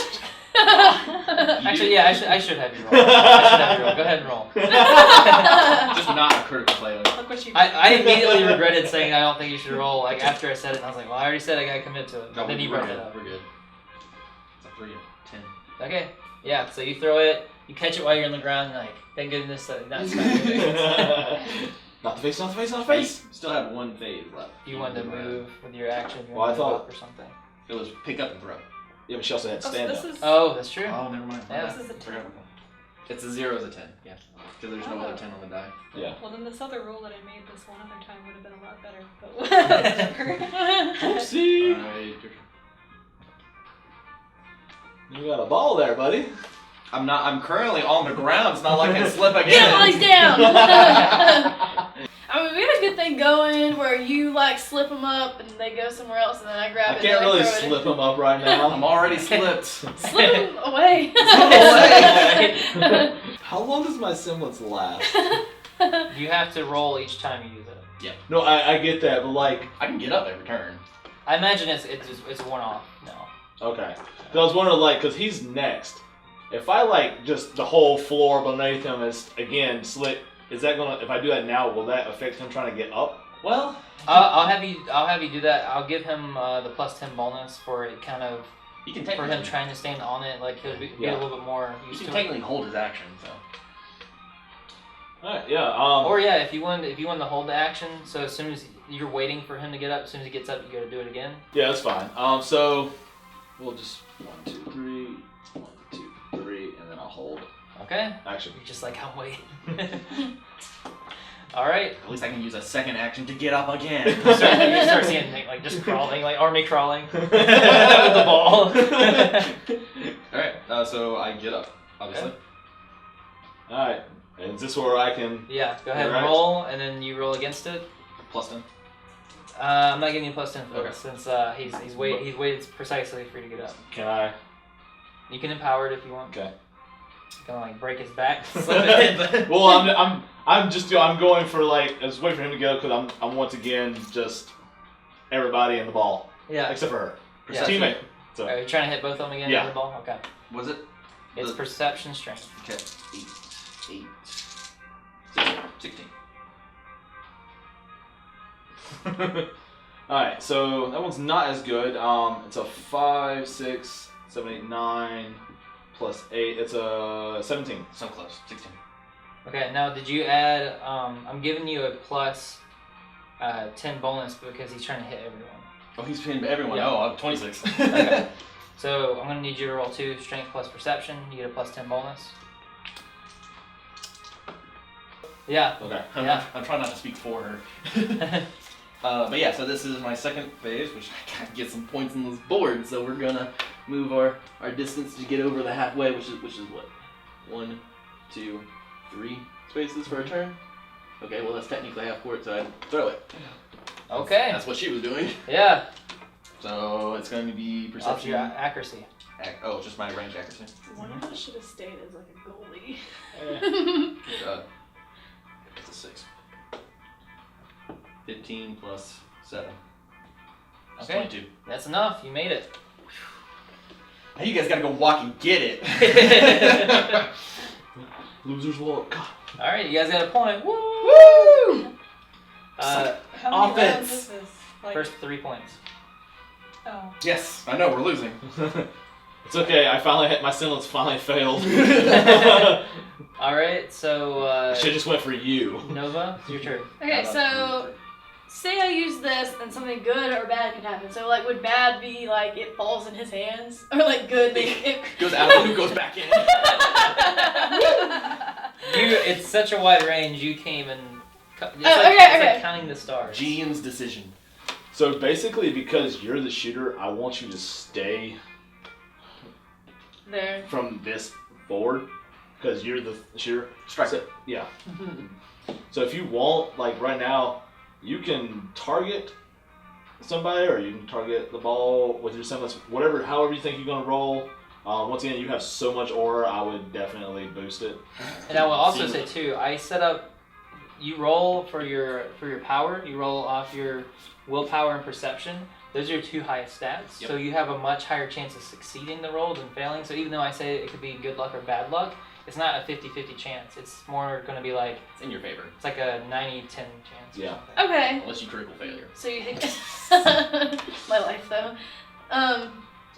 Actually, yeah, I should have you roll. Go ahead and roll. Just not a critical failure. Look what you I immediately regretted saying I don't think you should roll. Like after I said it, and I was like, well, I already said I gotta commit to it. No, Then you we're brought good. it up. We're good. It's a 3 of 10. Okay. Yeah. So you throw it. You catch it while you're on the ground. And like, thank goodness that's not moving. Not the face, not the face, not the face. Still have 1 phase left. You wanted to move with your action. You Well, I wanted to move thought- up or something. It was pick up and throw. Yeah, but she also had Oh, so stand this up. is. Oh, that's true. Oh, never mind. Yeah. This is a 10. It's a 0 is a 10. Yeah. Because there's no Oh. other 10 on the die. Yeah. Well, then this other roll that I made this one other time would have been a lot better. But whatever. Oopsie. Alright, your turn. You got a ball there, buddy. I'm currently on the ground. It's not like I slip Get him again. while he's down! I mean, we had a good thing going where you like slip them up and they go somewhere else and then I grab I it can't and really throw it in. slip him up right I'm now. already slipped. Slip them away. How long does my semblance last? You have to roll each time you use it. No, I get that, but like, I can get up every turn. I imagine it's a one-off. No. okay. So I was wondering, like, because he's next. If I like just the whole floor beneath him is again slit, is that gonna? If I do that now, will that affect him trying to get up? Well, I'll have you do that. I'll give him the +10 bonus for it kind of you can for technically, him trying to stand on it. Like he'll be Yeah. a little bit more you used can to it. technically hold his action. So All right, yeah. Or yeah, if you want to hold the action, so as soon as you're waiting for him to get up, as soon as he gets up, you got to do it again. yeah, that's fine. So we'll just 1, 2, 3, 1, 2, 3, and then I'll hold Okay. action. You're just like I'm waiting. All right. at least I can use a second action to get up again. You start seeing Nick like just crawling, like army crawling with the ball. Alright, so I get up, obviously. All right, and is this where I can? Yeah. Go ahead and Alright. roll, and then you roll against it. +10. I'm not giving you +10 for Okay. this since he's waited precisely for you to get up. Can I? You can empower it if you want. Okay. You can like break his back, slip it in. Well, I'm going for like I was waiting for him to go because I'm once again just everybody in the ball Yeah. except for her, Yeah. teammate. So Are you trying to hit both of them again Yeah. with the ball? Okay. Was it? It's perception strength. Okay. 8, 16. all right, so that one's not as good. It's a 5, 6, 7, 8, 9 plus 8. It's a 17. So close. 16. Okay. Now, did you add? I'm giving you a +10 bonus because he's trying to hit everyone. Oh, he's pinned everyone. Yeah. Oh, I'm 26. Okay. So I'm gonna need you to roll 2 strength plus perception. You get a +10 bonus. Yeah. Okay. Yeah. I'm trying not to speak for her. But yeah, so this is my second phase, which I gotta get some points on this board. So we're gonna move our distance to get over the halfway, which is what? 1, 2, 3 spaces for a turn. Okay, well that's technically half court, so I'd throw it. Okay. That's what she was doing. Yeah. So it's going to be Off perception. your accuracy. Oh, just my range accuracy. One of us should have stayed as like a goalie. It's a 6. 15 plus 7. That's Okay. 22. That's enough. You made it. Now you guys gotta go walk and get it. Losers walk. All right, you guys got a point. Woo! Woo! How many Offense. rounds is this? Like, First 3 points. Oh. Yes, I know we're losing. It's okay. My semblance finally failed. All right, so I should just went for you. Nova, it's your turn. Okay, so say I use this, then something good or bad can happen. So like, would bad be like it falls in his hands, or like good it Goes out and who goes back in? It's such a wide range. You came and it's okay. like counting the stars. Jean's decision. So basically, because you're the shooter, I want you to stay there. from this forward, because you're the shooter. Strike So, it. yeah. So if you want, like right now, you can target somebody, or you can target the ball with your semblance, however you think you're gonna roll. Once again, you have so much aura, I would definitely boost it. And I will also say too, I set up. You roll for your power. You roll off your willpower and perception. Those are your 2 highest stats. Yep. So you have a much higher chance of succeeding the roll than failing. So even though I say it could be good luck or bad luck, it's not a 50-50 chance. It's more going to be like It's in your favor. it's like a 90-10 chance. or Yeah. something. Okay. Unless you critical failure. So you think my life though?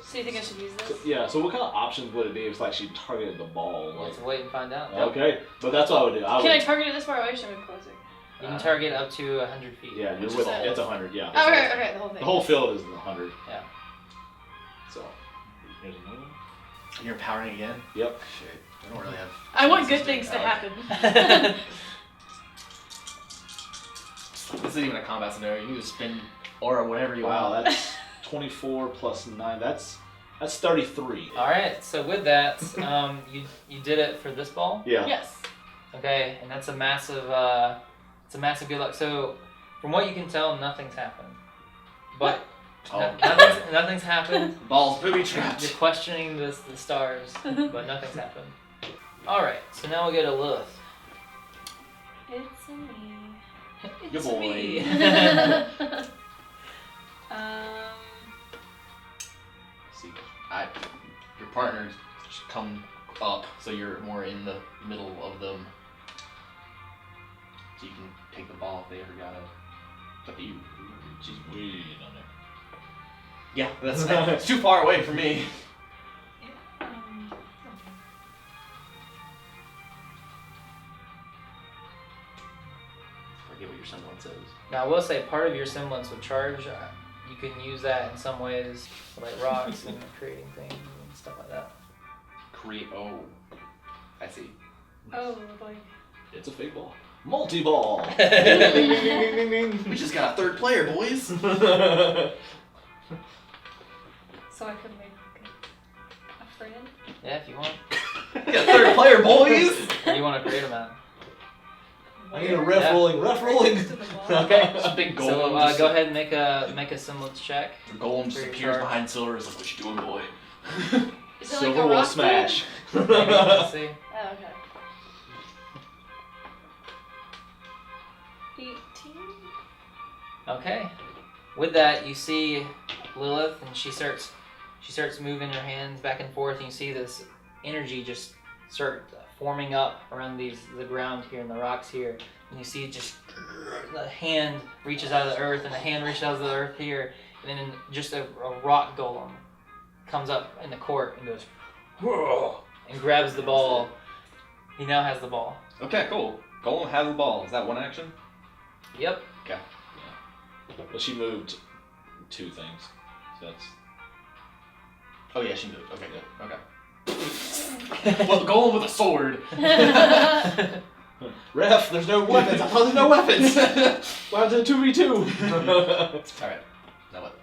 So you think I should use So, this? yeah. So what kind of options would it be if like she targeted the ball? We'll Like, have to wait and find out. okay, but that's what I would do. Can I target it this far away or should I move closer? You can target up to 100 feet. Yeah, you're Which with is it's 100. Yeah. Oh, okay, the whole thing. The whole field is 100. Yeah. So here's another one. And you're powering again? Yep. Shit. I don't really have. I want good chances things to power. happen. This isn't even a combat scenario. You can just spin aura whatever you Wow, want. that's 24 plus 9. That's 33. All right. So with that, you did it for this ball. Yeah. Yes. Okay, and that's a massive. It's a massive good luck. So, from what you can tell, nothing's happened. But nothing's happened. Balls booby You're trapped. questioning the stars, but nothing's happened. All right, so now we'll go to Lilith. It's a me. Good boy. me. See, your partners should come up, so you're more in the middle of them. So you can take the ball if they ever got it. It's up to you. She's way down there. Yeah, that's it's too far away for me. Forget what your semblance is. Now, I will say part of your semblance would charge. You can use that in some ways, like rocks and creating things and stuff like that. Oh, I see. Oh, like. It's a fake ball. Multi-ball. We just got a third player, boys. So I could make a friend? Yeah, if you want. We got a third player, boys. Where do you want to create them at? I need a ref Yeah. rolling. Ref rolling. Next to the ball. Okay. It's a big golem. So just- go ahead and make a semblance check. The golem just for your appears charge. behind Silver. It's like, what you doing, boy? Is it Silver like a will rock smash. Maybe, let's see. Oh, okay. 18? Okay. With that, you see Lilith, and she starts moving her hands back and forth, and you see this energy just start forming up around the ground here and the rocks here, and you see just the hand reaches out of the earth, and the hand reaches out of the earth here, and then just a rock golem comes up in the court and goes, "Whoa," and grabs the ball. He now has the ball. Okay, cool. Golem has the ball. Is that one action? Yep. Okay. Well, she moved 2 things. So that's. Oh yeah, she moved. Okay, good. Okay. Well, golem with a sword. Ref, there's no weapons. I thought there's no weapons. Why is it 2v2? Alright. Now what?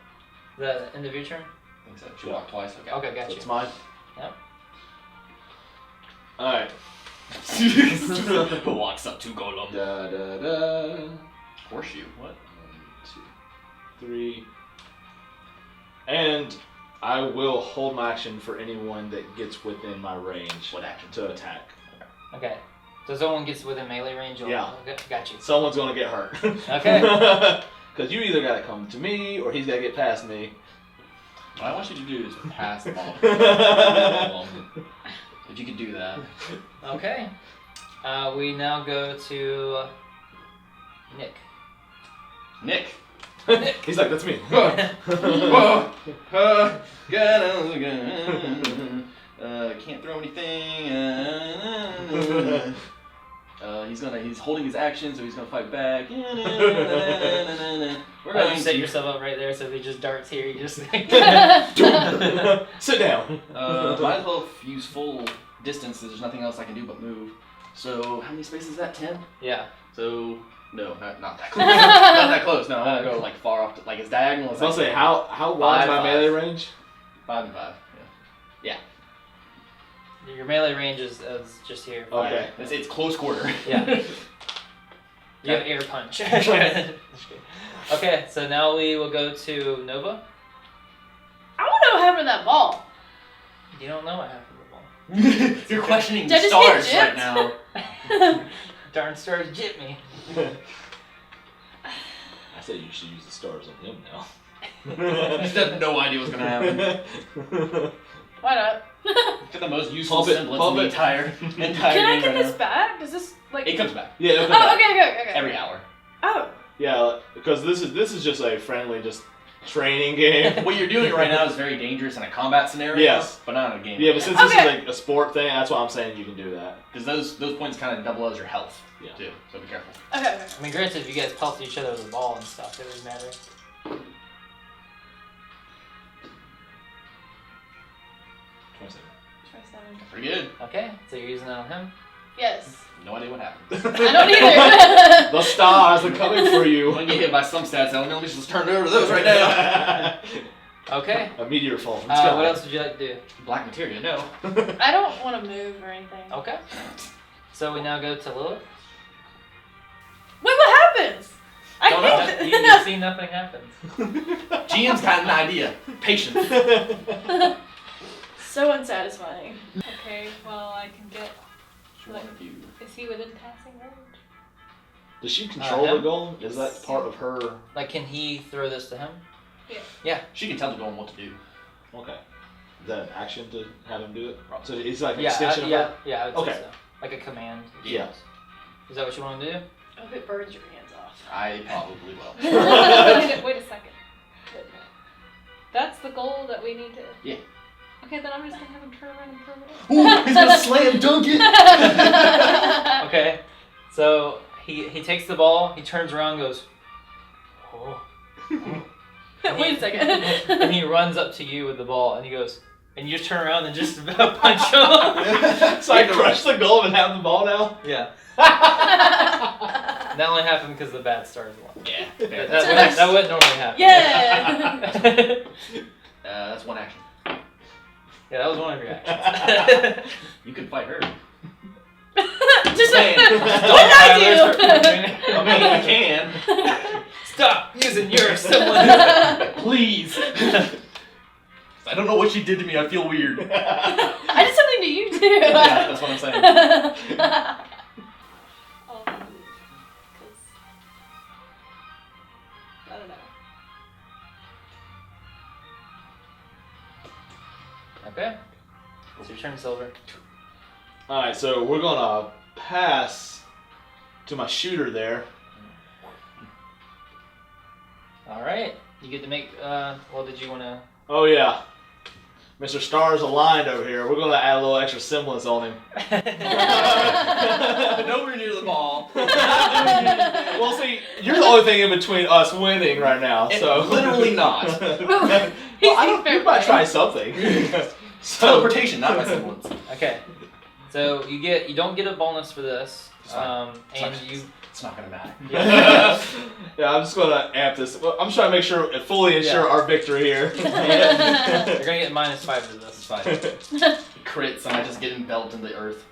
The end of your turn? I think so. She walked twice. Okay. Okay, got So you. it's mine. Yep. Alright. Who walks up to Golem? Da da da. Horseshoe. What? 1, 2, 3. And I will hold my action for anyone that gets within my range. What action? To attack. Okay. So someone gets within melee range? Yeah. Okay, got you. Someone's gonna get hurt. Okay. Because you either gotta come to me or he's gotta get past me. What I want you to do is pass the ball. If you could do that. Okay. We now go to Nick. Nick. He's like, that's me. Can't throw anything. He's holding his action, so he's gonna fight back. We're Why don't going you set to yourself up right there so if he just darts here, you just... Sit down. might as well use full distance. There's nothing else I can do but move. So how many spaces is that? 10. Yeah. So no, not that close. Not that close. No, I want to go like far off, like as diagonal as I'll I say, can. how wide is my 5, melee range? 5 and 5. Yeah. Your melee range is just here. Okay. It's close quarter. Yeah. You have air punch. Okay, so now we will go to Nova. I want to know what happened to that ball. You don't know what happened to the ball. You're questioning Did I the just get stars right gypped? now. Darn stars jit me. I said you should use the stars on him now. You just have no idea what's gonna happen. Why not? Get the most useful Pump it, semblance pump in the it. entire Can I game get right this now. back? Does this like? It comes back Yeah. Oh, okay. every hour. Oh. Yeah, because this is just a friendly, just training game. What you're doing right now is very dangerous in a combat scenario. Yes. But not in a game. Yeah, but since this is like a sport thing, that's why I'm saying you can do that. Because those points kind of double as your health. Yeah. Too. So be careful. Okay. I mean, granted, if you guys pelted each other with a ball and stuff, it would matter. 27. 27. Pretty good. Okay, so you're using that on him? Yes. No idea what happened. I don't either. The stars are coming for I'm you. gonna get hit by some stats element. Let's just turn over to those right now. Okay. A meteor falls from the sky. What else would you like to do? Black materia, no. I don't want to move or anything. Okay. So we now go to Lilith. Wait, what happens? I Don't hate You see nothing happens. GM's got an idea. Patience. So unsatisfying. Okay, well, I can get. Which one of you? Is he within passing range? Does she control him? the golem? Is that part of her? Like, can he throw this to him? She can tell the golem what to do. Okay. Is that an action to have him do it? So it's like an Yeah, extension of yeah, her? yeah, I would Okay. say so. Like a command. Yeah. Is that what you want to do? I hope it burns your hands off. I probably will. Wait a second. Wait a minute. That's the goal that we need to. Yeah. Okay, then I'm just gonna have him turn around and throw it in. Ooh, he's gonna slam dunk it! Okay. So he takes the ball, he turns around and goes, oh. Wait a second. And he runs up to you with the ball and he goes, and you just turn around and just punch him. So I crush the golem and have the ball now? Yeah. That only happened because the bad stars won. Yeah, That wouldn't normally happen. Yeah. that's one action. Yeah, that was one of your actions. You could fight her. Just Man, what did I I mean, you can. Stop using your sibling. Please. I don't know what she did to me. I feel weird. I did something to you too. Yeah, that's what I'm saying. I'll move. Because. I don't know. Okay. It's your turn, Silver. Alright, so we're gonna pass to my shooter there. Alright. You get to make, well, did you want to... Oh yeah. Mr. Stars aligned over here. We're gonna add a little extra semblance on him. Nowhere near the ball. Well, see, you're the only thing in between us winning right now, so. Literally not. Well, I don't. You might try something. Teleportation, not my semblance. Okay. So you don't get a bonus for this. It's fine. And It's not gonna matter. Yeah. Yeah, I'm just gonna amp this. Well, I'm just trying to make sure, fully ensure our victory here. You're gonna get -5 to this. It's fine. Crits and I just get enveloped in the earth.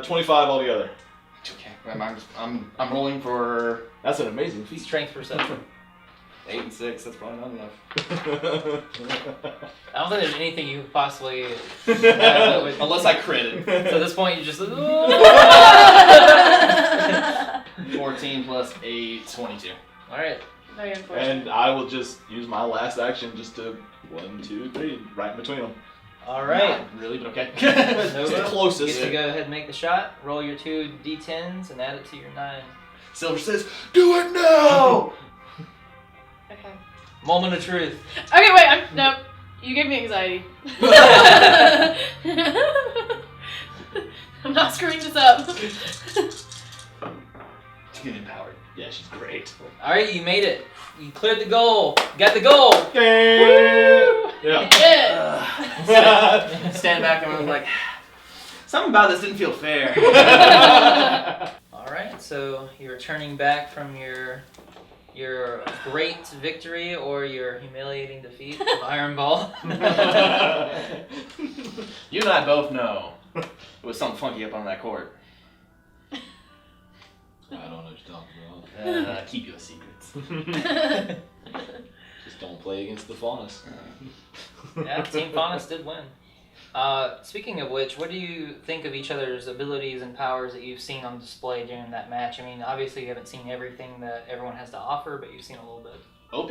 25 altogether. Okay, I'm rolling for That's an amazing feat. Strength perception. 8 and 6. That's probably not enough. I don't think there's anything you could possibly. Unless I critted. So at this point, you just. 14 plus 8, 22. All right. Very unfortunate. And I will just use my last action just to 1, 2, 3, right in between them. All right. Not really, but okay. It's the Nova, closest. get to go ahead and make the shot. Roll your 2 d10s and add it to your 9. Silver says, "Do it now!" Okay. Moment of truth. Okay, wait. Nope. You gave me anxiety. I'm not screwing this up. To get empowered. Yeah, she's great. All right, you made it. You cleared the goal. Got the goal. Yeah. Yeah. Stand back and I'm like, something about this didn't feel fair. All right, so you're turning back from your great victory or your humiliating defeat of Iron Ball. You and I both know it was something funky up on that court. I don't know what you're talking about. Keep your secrets. Just don't play against the Faunus. Yeah, Team Faunus did win. Speaking of which, what do you think of each other's abilities and powers that you've seen on display during that match? I mean, obviously you haven't seen everything that everyone has to offer, but you've seen a little bit. OP.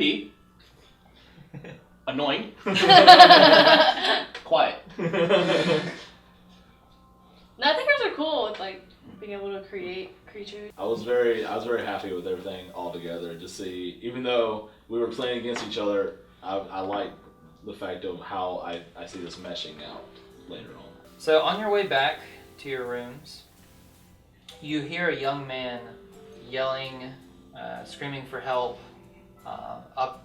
Annoying. Quiet. No, I think ours are cool with like being able to create creatures. I was very happy with everything all together. To see, even though we were playing against each other, I like the fact of how I see this meshing out later on. So on your way back to your rooms, you hear a young man yelling, screaming for help, up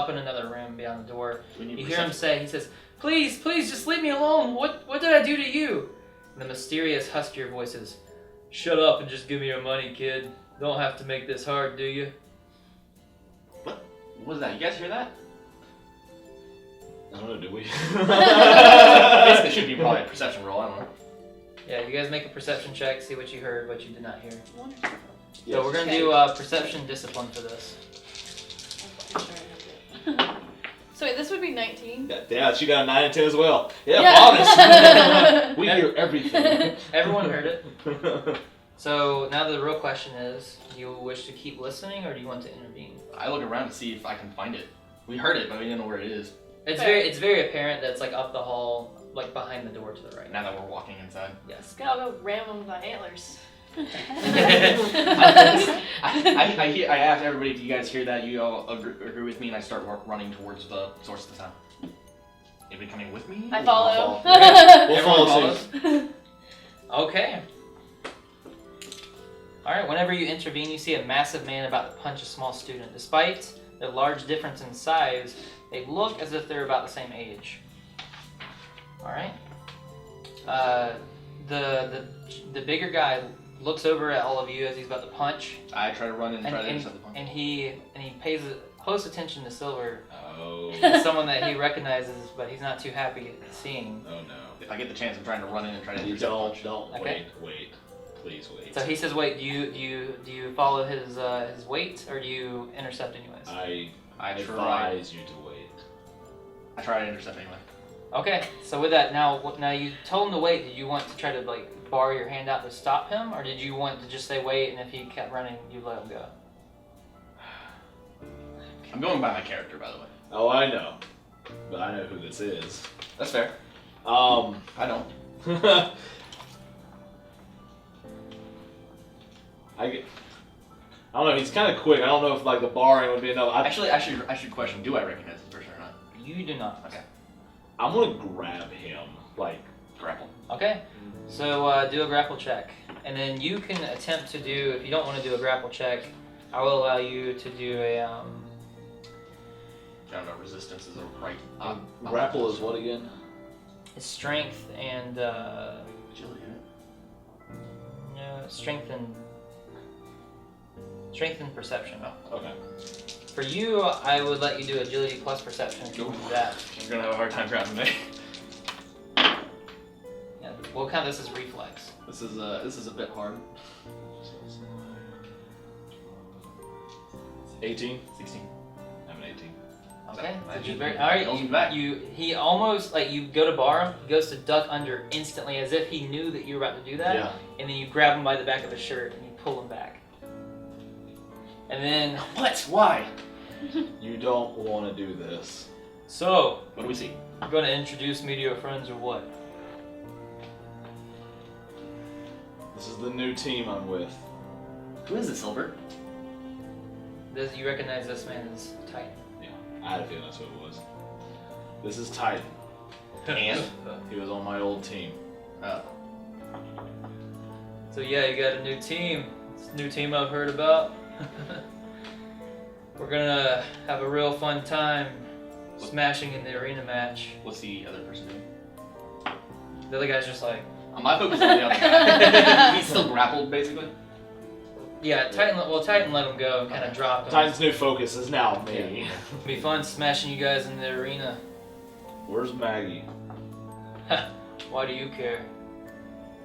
in another room beyond the door. You hear him say, he says, "Please, please, just leave me alone. What did I do to you?" And the mysterious, huskier voices, "Shut up and just give me your money, kid. Don't have to make this hard, do you?" What was that? You guys hear that? I don't know, did we? Basically, it should be probably a perception roll. I don't know. Yeah, you guys make a perception check, see what you heard, what you did not hear. Wonderful. So we're going to do perception discipline for this. I'm sure I have it. So wait, this would be 19. Yeah, she got a 9 and 10 as well. Yeah, Yeah. Faunus. We hear everything. Everyone heard it. So now the real question is, do you wish to keep listening or do you want to intervene? I look around to see if I can find it. We heard it, but we didn't know where it is. It's Fair. very apparent that it's like up the hall, like behind the door to the right. Now that we're walking inside. Yes. I'll go ram them with my antlers. I asked everybody if you guys hear that. You all agree with me, and I start running towards the source of the sound. Anybody coming with me? I follow. We'll follow Everyone suit. Okay. Alright, whenever you intervene, you see a massive man about to punch a small student. Despite the large difference in size, they look as if they're about the same age. Alright. The bigger guy looks over at all of you as he's about to punch. I try to run in and try to intercept the punch. And he pays close attention to Silver, Oh. someone that he recognizes, but he's not too happy seeing. Oh no. If I get the chance, I'm trying to run in and try to You intercept the punch. don't. Okay. Wait. Please wait. So he says, "Wait, do you follow his weight, or do you intercept anyways?" I I try. advise you to wait. I try to intercept anyway. Okay, so with that, now you told him to wait. Did you want to try to like bar your hand out to stop him, or did you want to just say wait, and if he kept running, you let him go? I'm going by my character, by the way. Oh, I know. But I know who this is. That's fair. I I don't. I don't know. He's kind of quick. I don't know if like the barring would be enough. Actually, I should question: do I recognize this person or not? You do not. Okay. I'm gonna grab him. Like, Grapple. Okay, so do a grapple check, and then you can attempt to do. If you don't want to do a grapple check, I will allow you to do a. I don't know. Resistance is a right. grapple is what again? Strength and Agility. no, strengthen perception. Oh, Okay. For you, I would let you do agility plus perception if you want to do that. You're gonna have a hard time grabbing me. Yeah, we'll count this as reflex. This is a bit hard. 18. 16. I'm an 18. Okay. That So should very, be- all right. holds me back. He almost like you go to bar him. He goes to duck under instantly, as if he knew that you were about to do that. Yeah. And then you grab him by the back of his shirt and you pull him back. And then What? Why? You don't want to do this. so What do we see? you're gonna introduce me to your friends or what? This is the new team I'm with. Who is this, Silver? Does you recognize this man as Titan? Yeah, I had a feeling that's who it was. This is Titan. And? He was on my old team. So yeah, you got a new team. It's a new team I've heard about. We're gonna have a real fun time smashing in the arena match. What's the other person doing? The other guy's just like, My focus on the other guy. He's still grappled, basically. yeah, Titan let him go and kind of dropped him. Titan's new focus is now me. It'll be fun smashing you guys in the arena. Where's Maggie? Why do you care?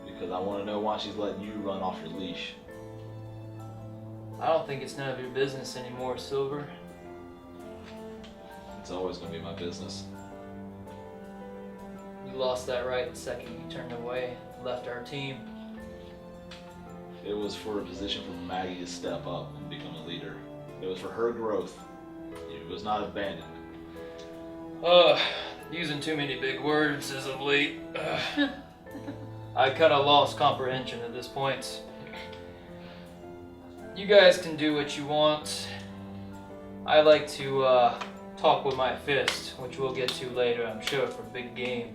Because I want to know why she's letting you run off your leash. I don't think it's none of your business anymore, Silver. It's always going to be my business. You lost that right the second you turned away, left our team. It was for a position for Maggie to step up and become a leader. It was for her growth. It was not abandoned. Using too many big words as of late. I kind of lost comprehension at this point. You guys can do what you want. I like to talk with my fist, which we'll get to later, I'm sure, for big game.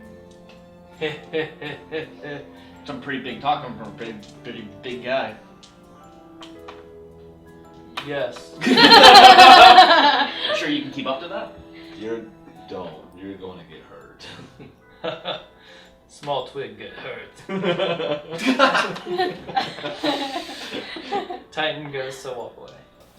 Some pretty big talk coming from a pretty big guy. Yes. Sure you can keep up to that? Don't. You're going to get hurt. Small twig get hurt. Titan goes to walk away.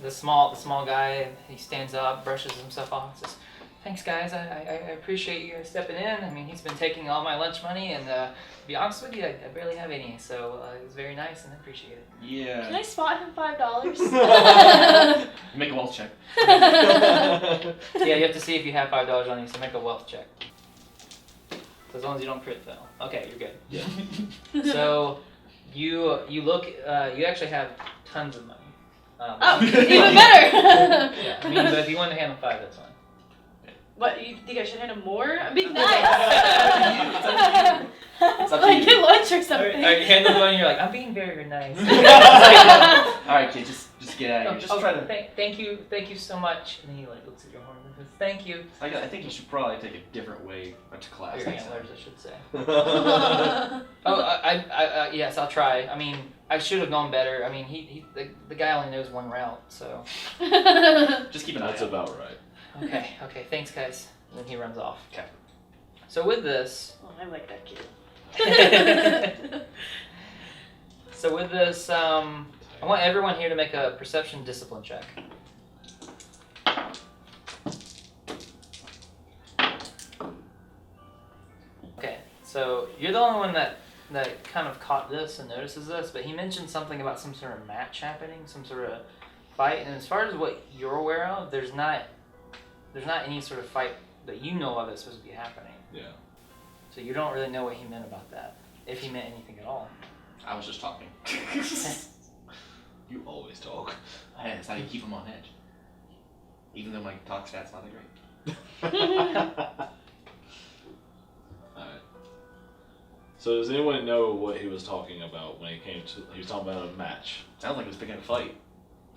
The small guy, he stands up, brushes himself off, says, "Thanks, guys. I appreciate you guys stepping in. I mean, he's been taking all my lunch money, and to be honest with you, I barely have any. So it was very nice, and I appreciate it." Can Yeah. I spot him $5? Make a wealth check. Yeah, you have to see if you have $5 on you. So make a wealth check. So as long as you don't crit fail. Okay, you're good. Yeah. So you look. You actually have tons of money. Oh, even better! Yeah, I mean, but if you want to hand him 5, that's fine. What, you think I should hand him more? I'm being nice! It's up to Like, you. get lunch or something. Alright, you hand him the money and you're like, I'm being very nice. Alright, kid, just get out of here. Just try to. Thank you so much. And he like looks at your horn and says, thank you. I think you should probably take a different way to class. Your next time. antlers, I should say. Oh, I yes, I'll try. I mean, I should have known better. I mean, the guy only knows one route, so. Just keep an eye That's out. about right. Okay, thanks guys. And then he runs off. Okay. So with this, Oh, I like that kid. I want everyone here to make a perception discipline check. Okay, so you're the only one that kind of caught this and notices this, but he mentioned something about some sort of match happening, some sort of fight, and as far as what you're aware of, there's not any sort of fight that you know of that's supposed to be happening. Yeah. So you don't really know what he meant about that, if he meant anything at all. I was just talking. You always talk. Hey, that's how you keep them on edge. Even though my talk stat's not that great. Alright. So does anyone know what he was talking about when he was talking about a match? Sounds like he was picking a fight.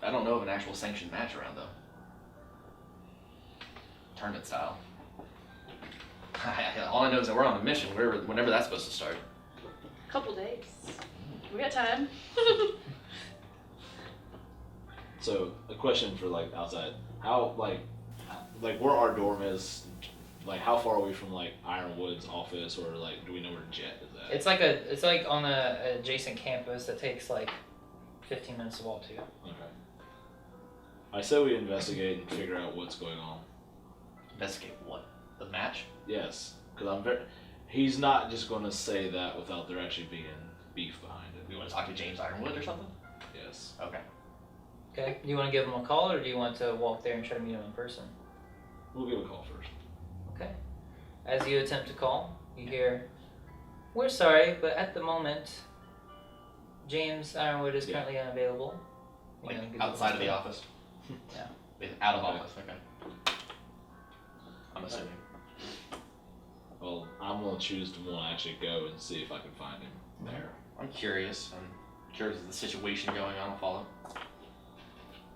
I don't know of an actual sanctioned match around though. Tournament style. All I know is that we're on a mission whenever that's supposed to start. Couple days. We got time. So a question for like outside. How like where our dorm is, like how far are we from like Ironwood's office, or like do we know where Jet is at? It's like on a adjacent campus that takes like 15 minutes to walk to. Okay. I say we investigate and figure out what's going on. Investigate what? The match? Yes, because he's not just going to say that without there actually being beef behind it. We want to talk to James Ironwood or something? Yes. Okay. Okay. Do you want to give him a call, or do you want to walk there and try to meet him in person? We'll give a call first. Okay. As you attempt to call, you hear, "We're sorry, but at the moment, James Ironwood is currently unavailable." Like outside of the office? Yeah. Out of office, okay. I'm assuming. Well, I'm going to choose to want to actually go and see if I can find him there. I'm curious. I'm curious of the situation going on. I'll follow.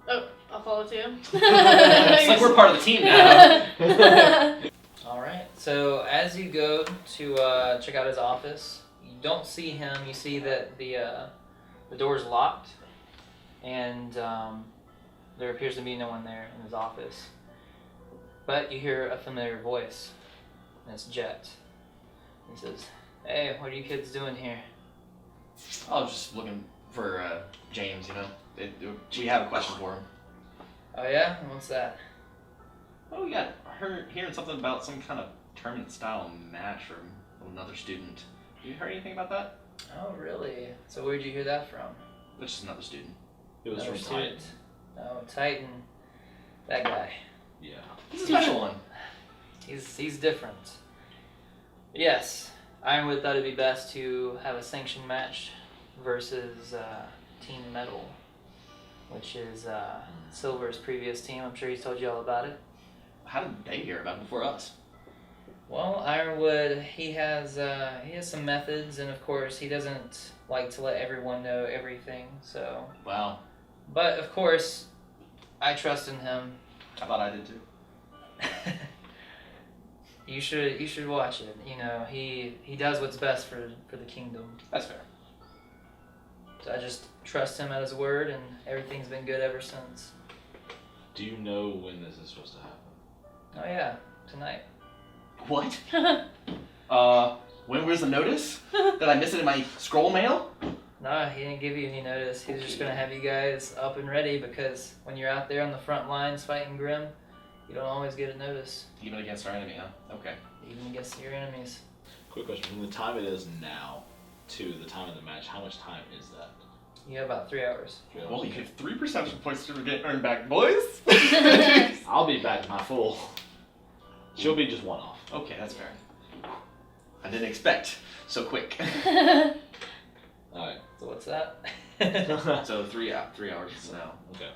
Oh, I'll follow too. It's like we're part of the team now. All right. So as you go to check out his office, you don't see him. You see that the door's locked, and there appears to be no one there in his office. But you hear a familiar voice, and it's Jet. He says, "Hey, what are you kids doing here?" I was just looking for James, you know. We have a question for him. Oh yeah? What's that? Oh, yeah. Hearing something about some kind of tournament-style match from another student. You heard anything about that? Oh really? So where'd you hear that from? It's just another student. It was Another from Titan. student. Oh, Titan. That guy. Yeah. He's a special one. He's different. Yes, Ironwood thought it'd be best to have a sanctioned match versus Team Metal, which is Silver's previous team. I'm sure he's told you all about it. How did they hear about it before us? Well, Ironwood, he has some methods, and of course he doesn't like to let everyone know everything. So. Wow. But of course, I trust in him. I thought I did too. You should watch it. You know, he does what's best for the kingdom. That's fair. So I just trust him at his word, and everything's been good ever since. Do you know when this is supposed to happen? Oh yeah, tonight. What? When was the notice? Did I miss it in my scroll mail? No, he didn't give you any notice. He's just gonna have you guys up and ready, because when you're out there on the front lines fighting Grim, you don't always get a notice, Even against our enemy, huh? Okay. even against your enemies. Quick question. From the time it is now to the time of the match, how much time is that? You have about 3 hours. Well, you have 3 perception points to get earned back, boys. I'll be back to my full. She'll be just one off. Okay, that's fair. I didn't expect so quick. Alright. So what's that? So 3 hours now. Okay.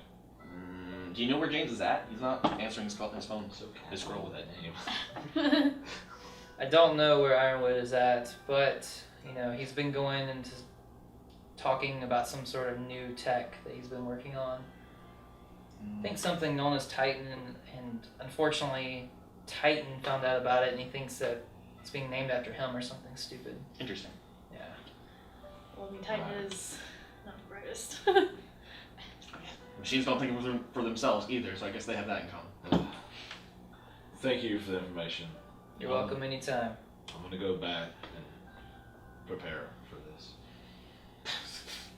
Do you know where James is at? He's not answering his phone. So His scroll with that name. I don't know where Ironwood is at, but you know he's been going into talking about some sort of new tech that he's been working on. I think something known as Titan, and unfortunately Titan found out about it, and he thinks that it's being named after him or something stupid. Interesting. Yeah. Well, I mean, Titan is not the brightest. Machines don't think for themselves either, so I guess they have that in common. Thank you for the information. You're welcome anytime. I'm gonna go back and prepare for this.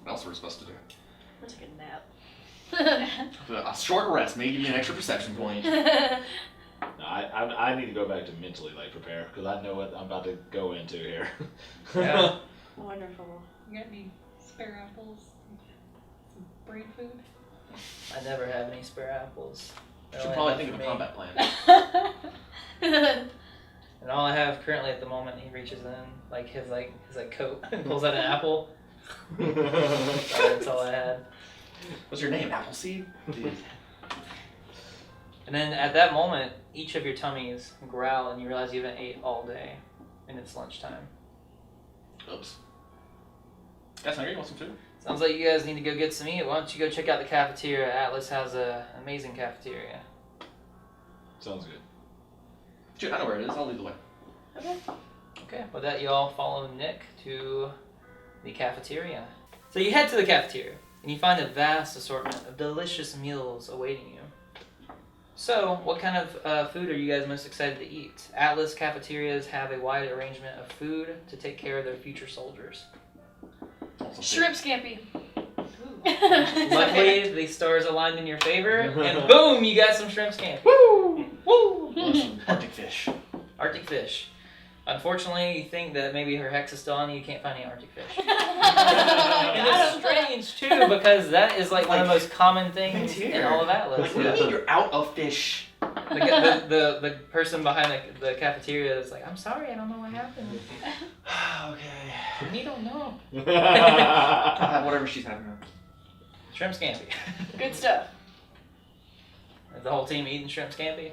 What else are we supposed to do? I'll take a nap. A short rest may give you an extra perception point. No, I need to go back to mentally like prepare, because I know what I'm about to go into here. Yeah. Wonderful. You got any spare apples? Some brain food? I never have any spare apples. They're Should only probably enough think of for a me. combat plan. And all I have currently at the moment, he reaches in like his coat and pulls out an apple. That's all I had. What's your name? Appleseed? And then at that moment, each of your tummies growl, and you realize you haven't ate all day, and it's lunchtime. Oops. Guys, hungry? You want some food? Sounds like you guys need to go get some eat. Why don't you go check out the cafeteria? Atlas has an amazing cafeteria. Sounds good. Shoot, I know where it is. I'll lead the way. Okay. Okay, with that, you all follow Nick to the cafeteria. So you head to the cafeteria, and you find a vast assortment of delicious meals awaiting you. So, what kind of food are you guys most excited to eat? Atlas cafeterias have a wide arrangement of food to take care of their future soldiers. Shrimp scampi. Luckily, the stars aligned in your favor, and boom, you got some shrimp scampi. Woo! Woo! Some Arctic fish. Arctic fish. Unfortunately, you think that maybe her hex is still on you, you can't find any Arctic fish. And it's strange, too, because that is like one of the most common things in all of Atlas. Like, what do you mean you're out of fish? The person behind the cafeteria is like, I'm sorry, I don't know what happened. Okay. And you don't know. Whatever she's having. Shrimp scampi. Good stuff. Is the whole team eating shrimp scampi?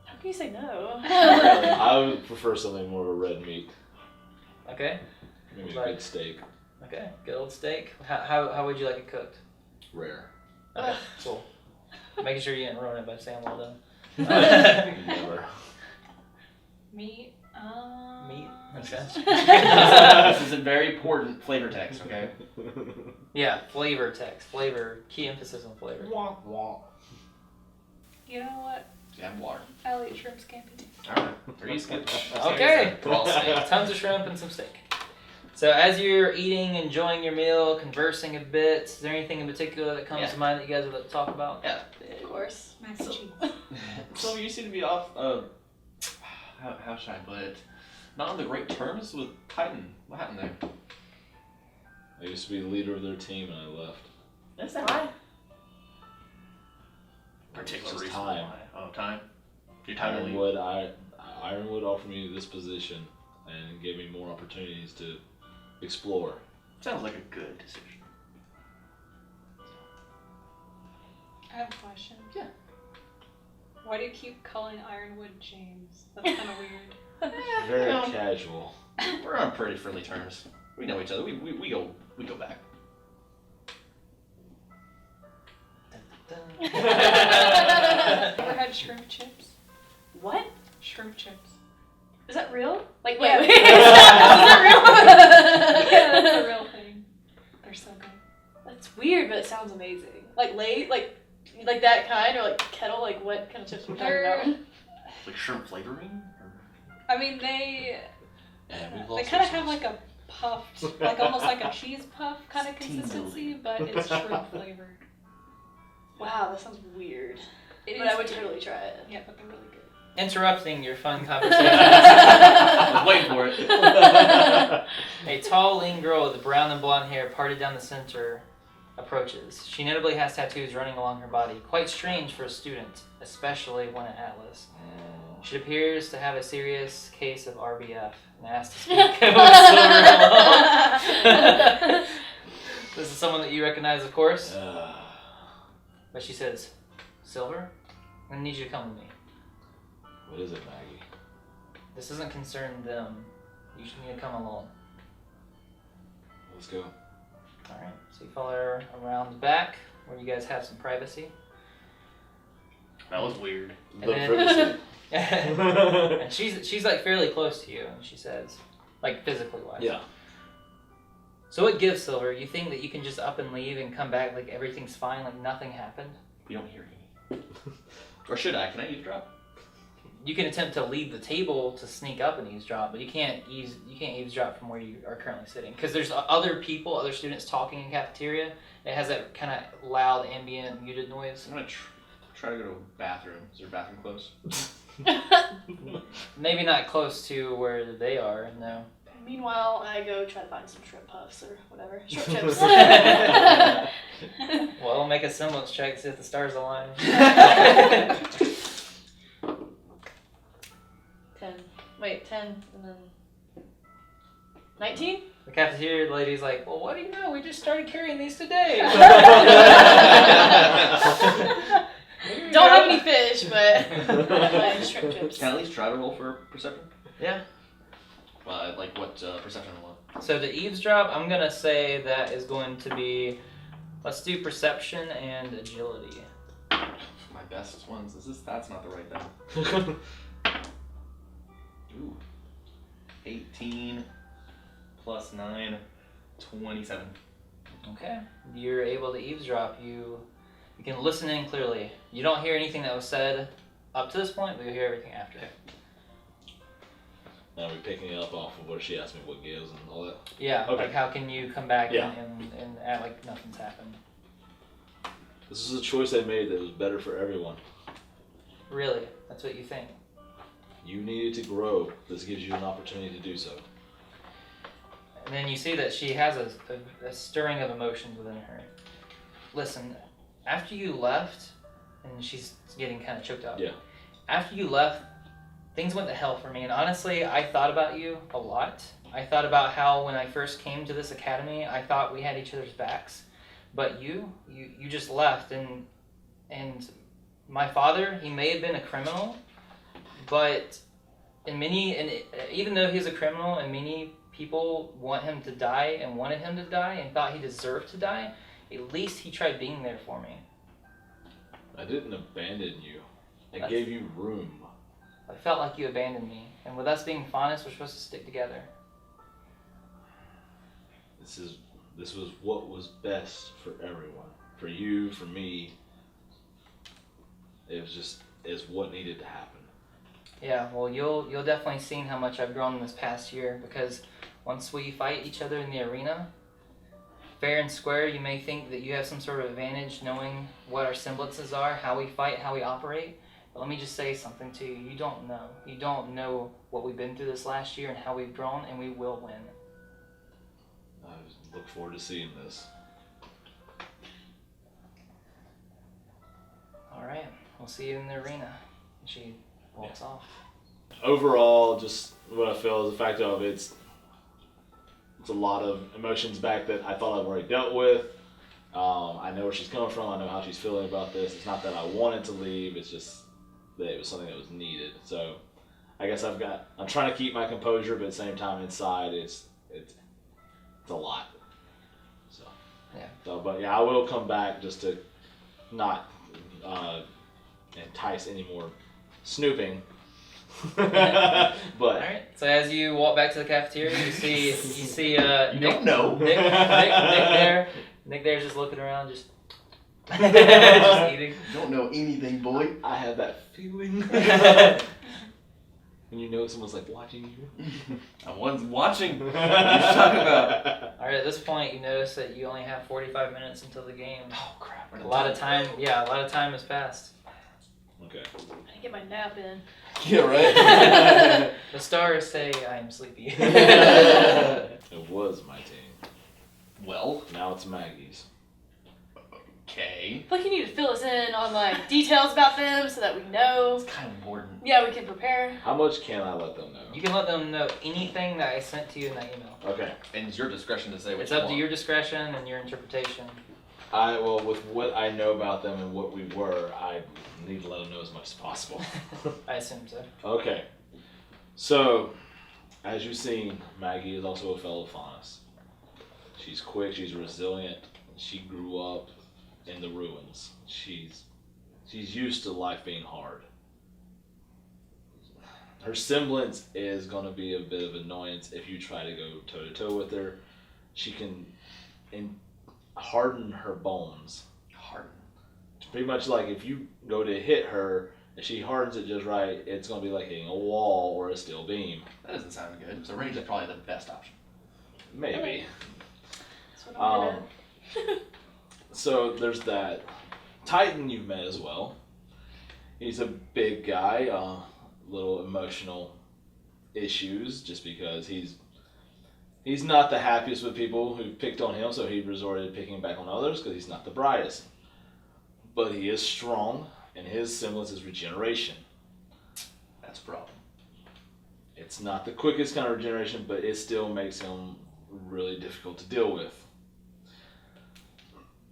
How can you say no? I would prefer something more of a red meat. Okay. Maybe a Like- good steak. Okay. Good old steak. How would you like it cooked? Rare. Okay. Cool. Making sure you didn't ruin it by saying well done. Never. Meat. Meat. Okay. This is a very important flavor text, okay? Yeah. Flavor text. Flavor. Key emphasis on flavor. Wah, wah. You know what? Yeah, water. I'll eat shrimp scampi too. Alright. Three skip. Okay. We're all steak. Tons of shrimp and some steak. So as you're eating, enjoying your meal, conversing a bit, is there anything in particular that comes to mind that you guys would like to talk about? Yeah. Of course. Mac and cheese. So you seem to be off, how should I put it? Not on the great terms with Titan. What happened there? I used to be the leader of their team and I left. Is that Why? particular Just reason time. why? Oh, time? Your time to leave? Ironwood offered me this position and gave me more opportunities to explore. Sounds like a good decision. I have a question. Yeah. Why do you keep calling Ironwood James? That's kind of weird. Very No. casual. We're on pretty friendly terms. We know each other. We go back. Ever had shrimp chips? What? Shrimp chips. Is that real? Like, Yeah. wait. Is that real? Yeah, that's a real thing. They're so good. That's weird, but it sounds amazing. Like like that kind, or like kettle, like what kind of chips we're talking They're- about? Like shrimp flavoring? I mean, they And we've they lost kind of have ourselves. like a puffed, like almost like a cheese puff kind of It's team consistency, but it's shrimp flavored. Wow, that sounds weird. It But is I would weird. totally try it. Yeah, but they're really good. Interrupting your fun conversation. I was waiting for it. A tall, lean girl with brown and blonde hair parted down the center approaches. She notably has tattoos running along her body, quite strange for a student, especially one at Atlas. She appears to have a serious case of RBF and asks to speak with Silver alone. This is someone that you recognize, of course. But she says, Silver, I need you to come with me. What is it, Maggie? This doesn't concern them. You should need to come alone. Let's go. Alright, so you follow her around the back, where you guys have some privacy. That was weird. And then- privacy. And she's like fairly close to you, and she says, like physically wise. Yeah. So what gives, Silver? You think that you can just up and leave and come back like everything's fine, like nothing happened? We don't hear any. Or should I? Can I eavesdrop? You can attempt to leave the table to sneak up and eavesdrop, but you can't eavesdrop from where you are currently sitting because there's other people, other students talking in cafeteria. It has that kind of loud, ambient, muted noise. I'm gonna try to go to a bathroom. Is there a bathroom close? Maybe not close to where they are. No. Meanwhile, I go try to find some shrimp puffs or whatever. Shrimp chips. Well, make a semblance check, see if the stars align. 10. Wait, 10 and then 19? The cafeteria lady's like, well, what do you know? We just started carrying these today. Don't have any fish, but I like shrimp chips. Can I at least try to roll for perception? Yeah. Like what perception roll? So the eavesdrop, I'm going to say that is going to be, let's do perception and agility. My best ones. That's not the right thing. Ooh. 18 plus 9, 27. Okay. You're able to eavesdrop. You can listen in clearly. You don't hear anything that was said up to this point, but you hear everything after. Now we're picking it up off of where she asked me what gives and all that. Yeah, Okay. like how can you come back Yeah. and act like nothing's happened? This is a choice I made that was better for everyone. Really? That's what you think? You needed to grow. This gives you an opportunity to do so. And then you see that she has a stirring of emotions within her. Listen, after you left, and she's getting kind of choked up. Yeah. After you left, things went to hell for me. And honestly, I thought about you a lot. I thought about how when I first came to this academy, I thought we had each other's backs. But you just left. And my father, he may have been a criminal, but even though he's a criminal and many people want him to die and wanted him to die and thought he deserved to die, at least he tried being there for me. I didn't abandon you. I gave you room. I felt like you abandoned me. And with us being Faunus, we're supposed to stick together. This was what was best for everyone. For you, for me. It's what needed to happen. Yeah, well, you'll definitely see how much I've grown this past year, because once we fight each other in the arena, fair and square, you may think that you have some sort of advantage knowing what our semblances are, how we fight, how we operate. But let me just say something to you. You don't know. You don't know what we've been through this last year and how we've grown, and we will win. I look forward to seeing this. All right, we'll see you in the arena. And she walks off. Overall, just what I feel is the fact of it's a lot of emotions back that I thought I've already dealt with. I know where she's coming from. I know how she's feeling about this. It's not that I wanted to leave. It's just that it was something that was needed. So I guess I'm trying to keep my composure, but at the same time inside it's a lot. So Yeah. But yeah, I will come back just to not entice any more snooping. But All right. So as you walk back to the cafeteria, you see You don't know. Nick there. Nick there's just looking around, just just eating. You don't know anything, boy. I have that feeling when you know someone's like watching you. I was watching. What are you talking about? All right. At this point, you notice that you only have 45 minutes until the game. Oh crap! A lot of time. Yeah, a lot of time has passed. Okay. I didn't get my nap in. Yeah, right. The stars say I am sleepy. It was my team. Well, Now it's Maggie's. okay. I feel like you need to fill us in on like details about them so that we know. It's kind of important. Yeah, we can prepare. How much can I let them know? You can let them know anything that I sent to you in that email. Okay. And it's your discretion to say what It's you up want. to your discretion and your interpretation. With what I know about them and what we were, I need to let them know as much as possible. I assume so. Okay. So, as you've seen, Maggie is also a fellow Faunus. She's quick, she's resilient, she grew up in the ruins. She's used to life being hard. Her semblance is going to be a bit of annoyance if you try to go toe to toe with her. She can harden her bones. Harden. It's pretty much like if you go to hit her and she hardens it just right, it's going to be like hitting a wall or a steel beam. That doesn't sound good. So range is probably the best option. Maybe. That's what I'm good at. So there's that. Titan you've met as well. He's a big guy, little emotional issues just because he's not the happiest with people who picked on him, so he resorted to picking back on others because he's not the brightest. But he is strong, and his semblance is regeneration. That's a problem. It's not the quickest kind of regeneration, but it still makes him really difficult to deal with.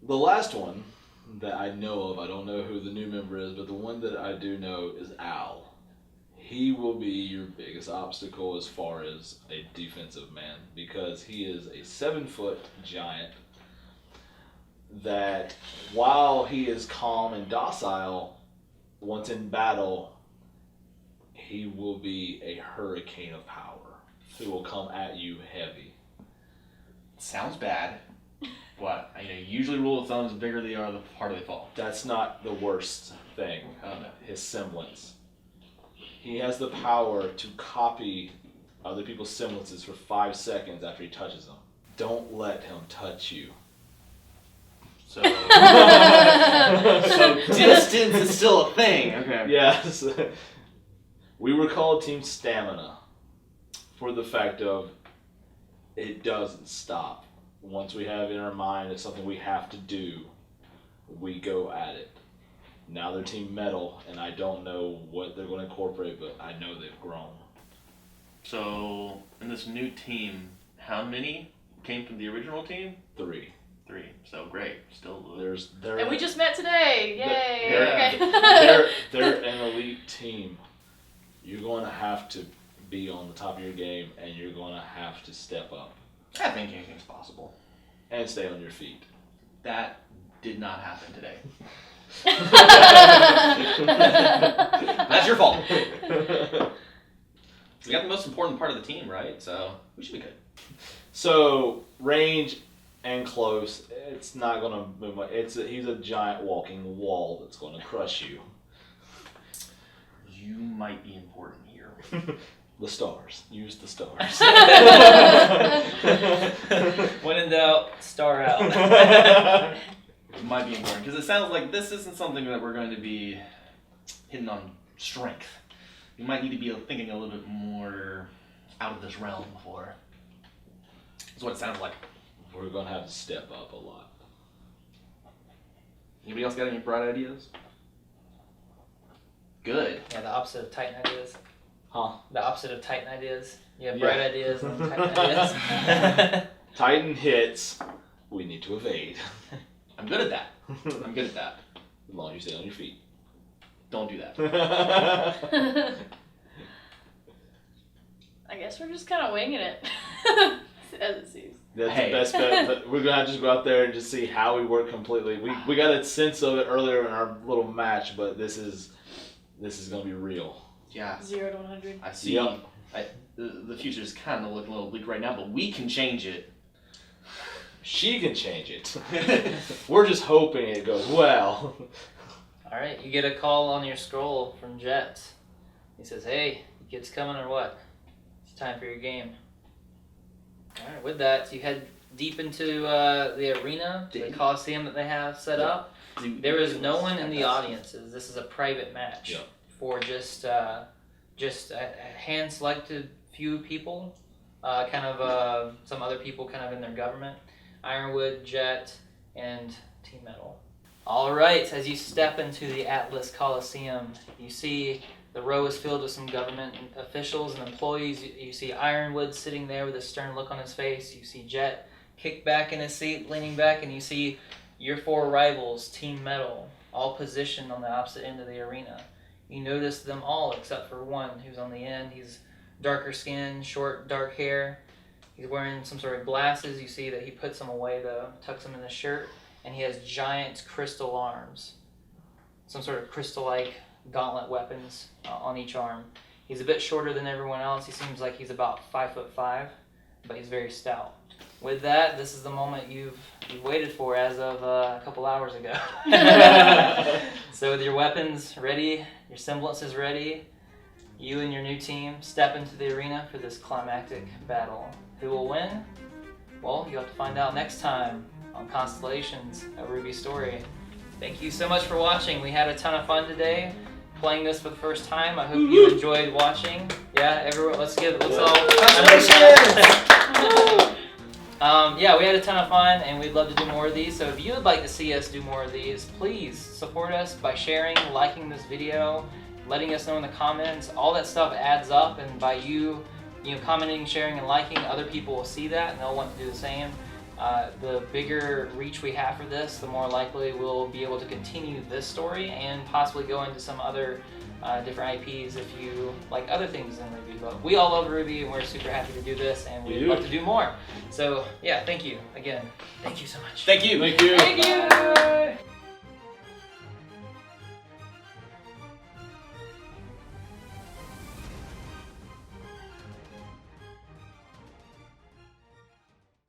The last one that I know of, I don't know who the new member is, but the one that I do know is Al. He will be your biggest obstacle as far as a defensive man because he is a 7-foot giant that while he is calm and docile, once in battle, he will be a hurricane of power who will come at you heavy. Sounds bad. But Usually rule of thumb is the bigger they are, the harder they fall. That's not the worst thing. Oh, no. His semblance. He has the power to copy other people's semblances for 5 seconds after he touches them. Don't let him touch you. So, so distance is still a thing. Okay. Yes. We were called Team Stamina for the fact of it doesn't stop. Once we have in our mind it's something we have to do, we go at it. Now they're Team Metal, and I don't know what they're going to incorporate, but I know they've grown. So, in this new team, how many came from the original team? 3. 3. So great. Still. And we just met today. Yay. They're, Okay. they're an elite team. You're going to have to be on the top of your game, and you're going to have to step up. I think anything's possible. And stay on your feet. That did not happen today. That's your fault. We got the most important part of the team, right? So we should be good. So, range and close, it's not going to move much. He's a giant walking wall that's going to crush you. You might be important here. The stars. Use the stars. When in doubt, star out. It might be important because it sounds like this isn't something that we're going to be hitting on strength. You might need to be thinking a little bit more out of this realm before. That's what it sounds like. We're going to have to step up a lot. Anybody else got any bright ideas? Good. Yeah, the opposite of Titan ideas. Huh? The opposite of Titan ideas. You have Yeah. bright ideas and Titan ideas. Titan hits. We need to evade. I'm good at that. I'm good at that. As long as you stay on your feet. Don't do that. I guess we're just kind of winging it. As it seems. That's Hey. the best bet. But we're gonna have to just go out there and just see how we work completely. We got a sense of it earlier in our little match, but this is gonna be real. Yeah. 0 to 100. I see. Yep. The future's kind of looking a little bleak right now, but we can change it. She can change it. We're just hoping it goes well. Alright, you get a call on your scroll from Jet. He says, hey, kids coming or what? It's time for your game. Alright, with that, you head deep into the arena, the Coliseum that they have set up. There is no one in the audiences. This is a private match. Yep. For just a hand-selected few people, some other people kind of in their government, Ironwood, Jet, and Team Metal. All right, as you step into the Atlas Coliseum, you see the row is filled with some government officials and employees. You see Ironwood sitting there with a stern look on his face. You see Jet kicked back in his seat, leaning back, and you see your 4 rivals, Team Metal, all positioned on the opposite end of the arena. You notice them all except for one who's on the end. He's darker skin, short, dark hair. He's wearing some sort of glasses. You see that he puts them away though, tucks them in his shirt, and he has giant crystal arms. Some sort of crystal-like gauntlet weapons on each arm. He's a bit shorter than everyone else. He seems like he's about 5'5", but he's very stout. With that, this is the moment you've waited for as of a couple hours ago. So with your weapons ready, your semblances ready, you and your new team step into the arena for this climactic battle. Who will win? Well, you'll have to find out next time on Constellations, a RWBY story. Thank you so much for watching. We had a ton of fun today playing this for the first time. I hope you enjoyed watching. Yeah, everyone, let's all. Yeah, we had a ton of fun, and we'd love to do more of these. So if you would like to see us do more of these, please support us by sharing, liking this video, letting us know in the comments. All that stuff adds up, and by you commenting, sharing, and liking, other people will see that, and they'll want to do the same. The bigger reach we have for this, the more likely we'll be able to continue this story and possibly go into some other different IPs if you like other things in RWBY. But we all love RWBY, and we're super happy to do this, and we'd love to do more. So yeah, thank you again. Thank you so much. Thank you. Thank you. Thank you!